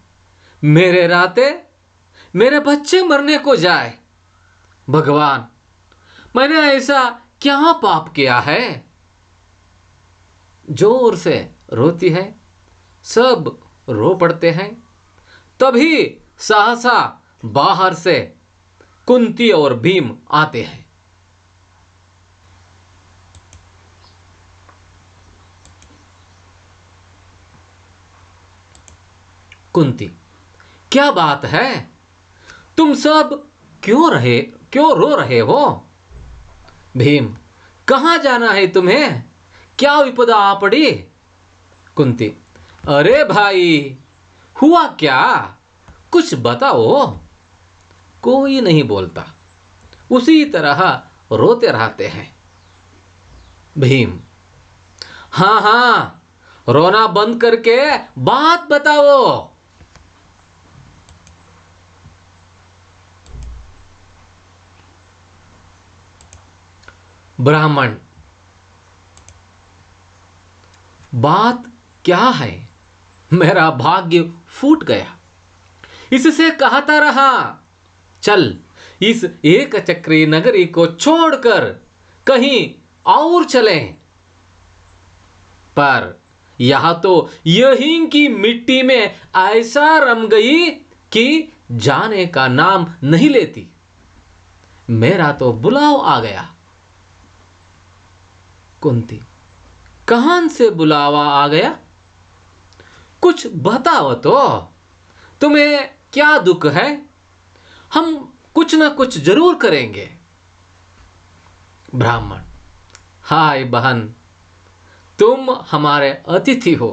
S1: मेरे राते मेरे बच्चे मरने को जाए। भगवान, मैंने ऐसा क्या पाप किया है? जोर से रोती है, सब रो पड़ते हैं। तभी सहसा बाहर से कुंती और भीम आते हैं। कुंती, क्या बात है? तुम सब क्यों रो रहे हो? भीम, कहां जाना है तुम्हें? क्या विपदा आ पड़ी? कुंती, अरे भाई, हुआ क्या? कुछ बताओ। कोई नहीं बोलता, उसी तरह रोते रहते हैं। भीम, हाँ हाँ, रोना बंद करके बात बताओ। ब्राह्मण, बात क्या है? मेरा भाग्य फूट गया, इससे कहता रहा चल इस एक चक्री नगरी को छोड़कर कहीं और चलें, पर यहां तो यहीं की मिट्टी में ऐसा रम गई कि जाने का नाम नहीं लेती। मेरा तो बुलाव आ गया। कुंती, कहां से बुलावा आ गया? कुछ बताओ तो, तुम्हें क्या दुख है? हम कुछ ना कुछ जरूर करेंगे। ब्राह्मण, हाय बहन, तुम हमारे अतिथि हो।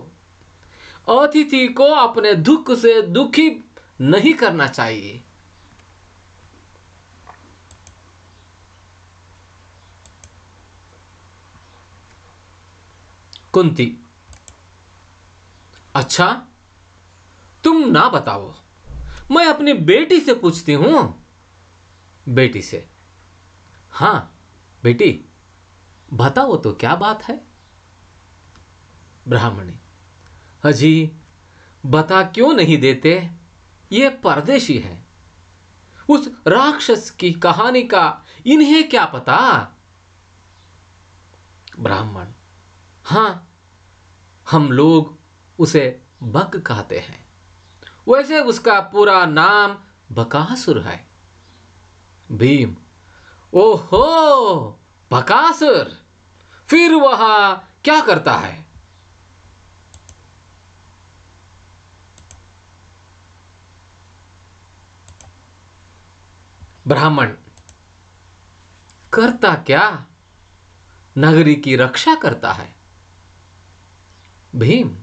S1: अतिथि को अपने दुख से दुखी नहीं करना चाहिए। कुंती, अच्छा, तुम ना बताओ, मैं अपनी बेटी से पूछती हूं। बेटी से, हां बेटी, बताओ तो क्या बात है? ब्राह्मणी, अजी बता क्यों नहीं देते? ये परदेशी है, उस राक्षस की कहानी का इन्हें क्या पता? ब्राह्मण, हां, हम लोग उसे बक कहते हैं, वैसे उसका पूरा नाम बकासुर है। भीम, ओहो, बकासुर, फिर वह क्या करता है? ब्राह्मण, करता क्या? नगरी की रक्षा करता है। भीम,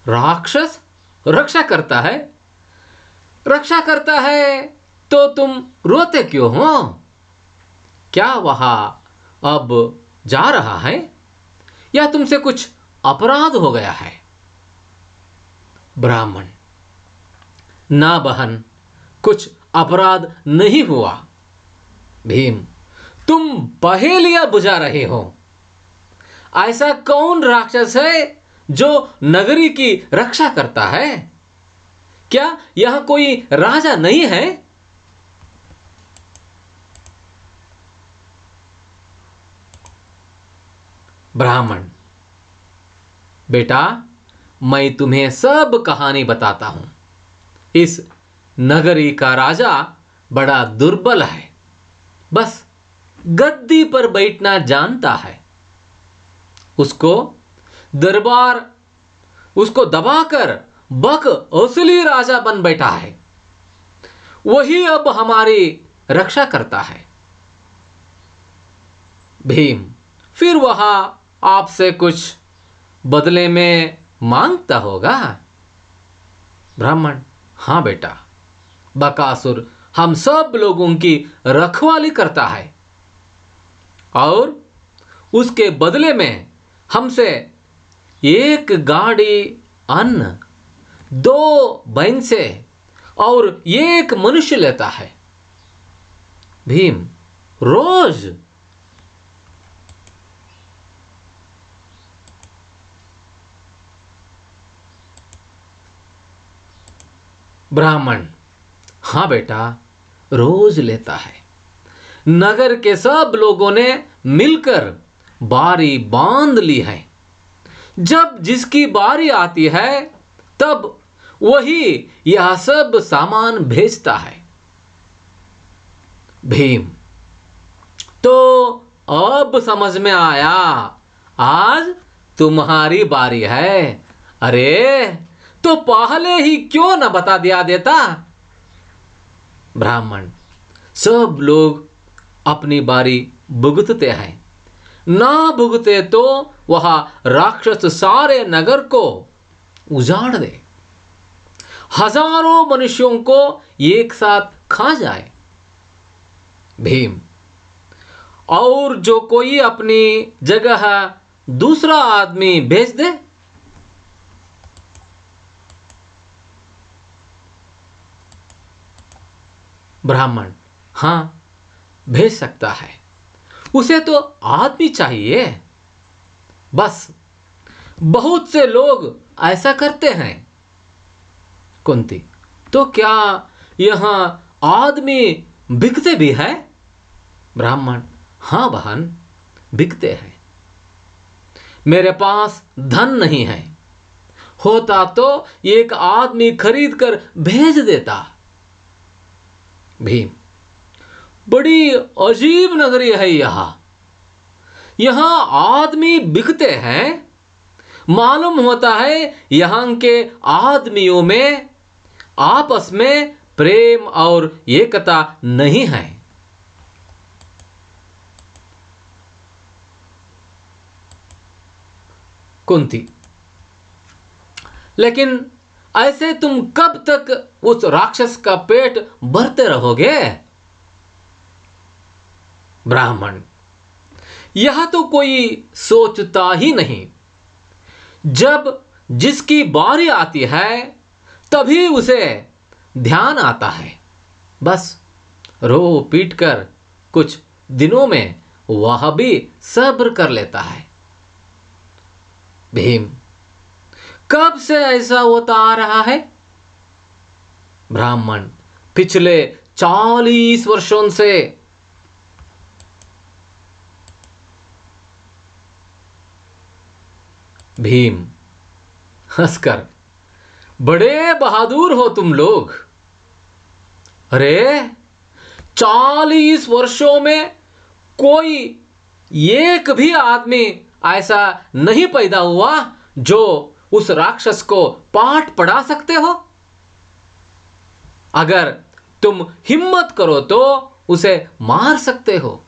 S1: राक्षस रक्षा करता है? रक्षा करता है तो तुम रोते क्यों हो? क्या वहां अब जा रहा है या तुमसे कुछ अपराध हो गया है? ब्राह्मण, ना बहन, कुछ अपराध नहीं हुआ। भीम, तुम पहेलियां बुझा रहे हो। ऐसा कौन राक्षस है जो नगरी की रक्षा करता है? क्या यहां कोई राजा नहीं है? ब्राह्मण, बेटा, मैं तुम्हें सब कहानी बताता हूं। इस नगरी का राजा बड़ा दुर्बल है, बस गद्दी पर बैठना जानता है। उसको दरबार उसको दबाकर बक असली राजा बन बैठा है। वही अब हमारी रक्षा करता है। भीम, फिर वह आपसे कुछ बदले में मांगता होगा? ब्राह्मण, हां बेटा, बकासुर हम सब लोगों की रखवाली करता है और उसके बदले में हमसे एक गाड़ी अन्न 2 भैंसे और 1 मनुष्य लेता है। भीम, रोज? ब्राह्मण, हाँ बेटा, रोज लेता है। नगर के सब लोगों ने मिलकर बारी बांध ली है। जब जिसकी बारी आती है तब वही यह सब सामान भेजता है। भीम, तो अब समझ में आया, आज तुम्हारी बारी है। अरे, तो पहले ही क्यों न बता दिया देता? ब्राह्मण, सब लोग अपनी बारी भुगतते हैं। ना भुगते तो वह राक्षस सारे नगर को उजाड़ दे, हजारों मनुष्यों को एक साथ खा जाए। भीम, और जो कोई अपनी जगह दूसरा आदमी भेज दे? ब्राह्मण, हाँ, भेज सकता है। उसे तो आदमी चाहिए। बस, बहुत से लोग ऐसा करते हैं। कुंती, तो क्या यहां आदमी बिकते भी हैं? ब्राह्मण, हाँ बहन, बिकते हैं। मेरे पास धन नहीं है, होता तो एक आदमी खरीद कर भेज देता। भीम, बड़ी अजीब नगरी है यहां आदमी बिकते हैं। मालूम होता है यहां के आदमियों में आपस में प्रेम और एकता नहीं है। कुंती, लेकिन ऐसे तुम कब तक उस राक्षस का पेट भरते रहोगे? ब्राह्मण, यह तो कोई सोचता ही नहीं। जब जिसकी बारी आती है तभी उसे ध्यान आता है। बस, रो पीट कर कुछ दिनों में वह भी सब्र कर लेता है। भीम, कब से ऐसा होता आ रहा है? ब्राह्मण, पिछले 40 वर्षों से। भीम, हंसकर, बड़े बहादुर हो तुम लोग। अरे, 40 वर्षों में कोई एक भी आदमी ऐसा नहीं पैदा हुआ जो उस राक्षस को पाठ पढ़ा सकते हो। अगर तुम हिम्मत करो तो उसे मार सकते हो।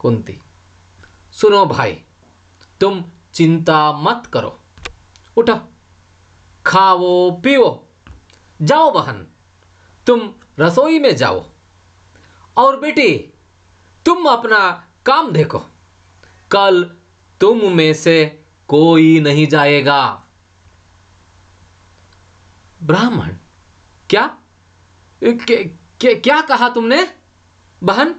S1: कुंती, सुनो भाई, तुम चिंता मत करो। उठो, खाओ पियो, जाओ बहन, तुम रसोई में जाओ। और बेटी, तुम अपना काम देखो। कल तुम में से कोई नहीं जाएगा। ब्राह्मण, क्या क्या कहा तुमने? बहन,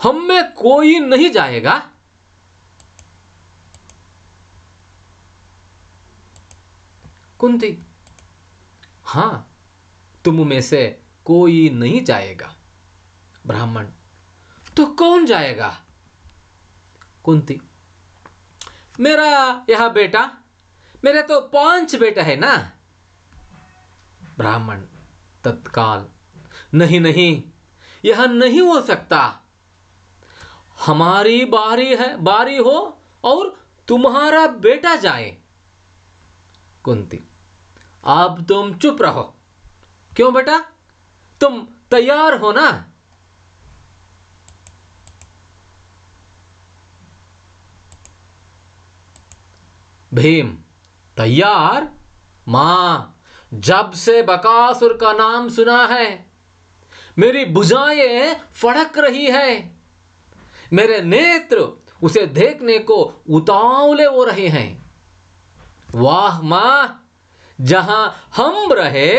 S1: हम में कोई नहीं जाएगा? कुंती, हां, तुम में से कोई नहीं जाएगा। ब्राह्मण, तो कौन जाएगा? कुंती, मेरा यह बेटा, मेरे तो 5 बेटा है ना। ब्राह्मण तत्काल, नहीं नहीं, यह नहीं हो सकता। हमारी बारी हो और तुम्हारा बेटा जाए। कुंती, अब तुम चुप रहो। क्यों बेटा, तुम तैयार हो ना? भीम, तैयार? मां, जब से बकासुर का नाम सुना है मेरी भुजाएं फड़क रही है, मेरे नेत्र उसे देखने को उतावले हो रहे हैं। वाह माँ, जहां हम रहे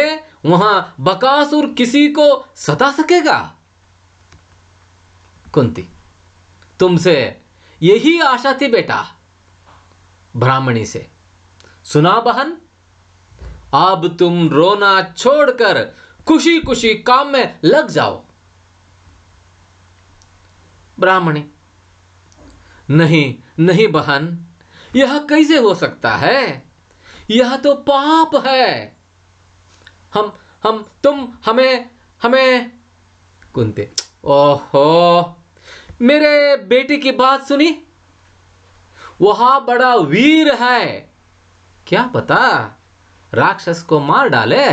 S1: वहां बकासुर किसी को सता सकेगा। कुंती, तुमसे यही आशा थी बेटा। ब्राह्मणी से, सुना बहन, अब तुम रोना छोड़कर खुशी खुशी काम में लग जाओ। ब्राह्मणी, नहीं नहीं बहन, यह कैसे हो सकता है? यह तो पाप है। तुम हमें हमें कुंती, ओहो, मेरे बेटे की बात सुनी? वह बड़ा वीर है, क्या पता राक्षस को मार डाले।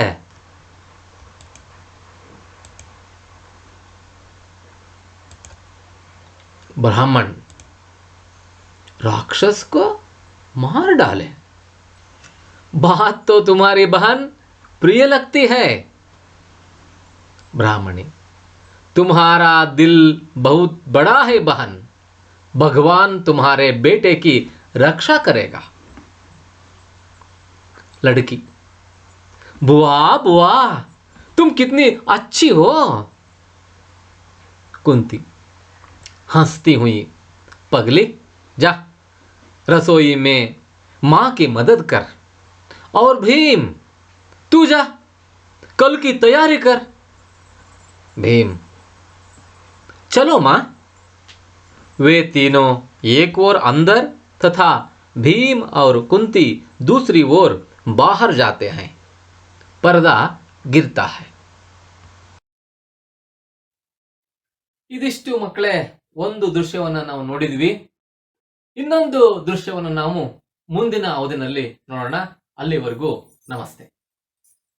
S1: ब्राह्मण, राक्षस को मार डाले? बात तो तुम्हारी बहन प्रिय लगती है। ब्राह्मणी, तुम्हारा दिल बहुत बड़ा है बहन, भगवान तुम्हारे बेटे की रक्षा करेगा। लड़की, बुआ बुआ, तुम कितनी अच्छी हो। कुंती हंसती हुई, पगली, जा रसोई में मां की मदद कर। और भीम, तू जा कल की तैयारी कर। भीम, चलो मां। वे तीनों एक ओर अंदर तथा भीम और कुंती दूसरी ओर बाहर जाते हैं। पर्दा ಗಿರ್ತಾ है। ಇದಿಷ್ಟು ಮಕ್ಕಳೇ ಒಂದು ದೃಶ್ಯವನ್ನ ನಾವು ನೋಡಿದ್ವಿ. ಇನ್ನೊಂದು ದೃಶ್ಯವನ್ನು ನಾವು ಮುಂದಿನ ಅವಧಿನಲ್ಲಿ ನೋಡೋಣ. ಅಲ್ಲಿವರೆಗೂ ನಮಸ್ತೆ.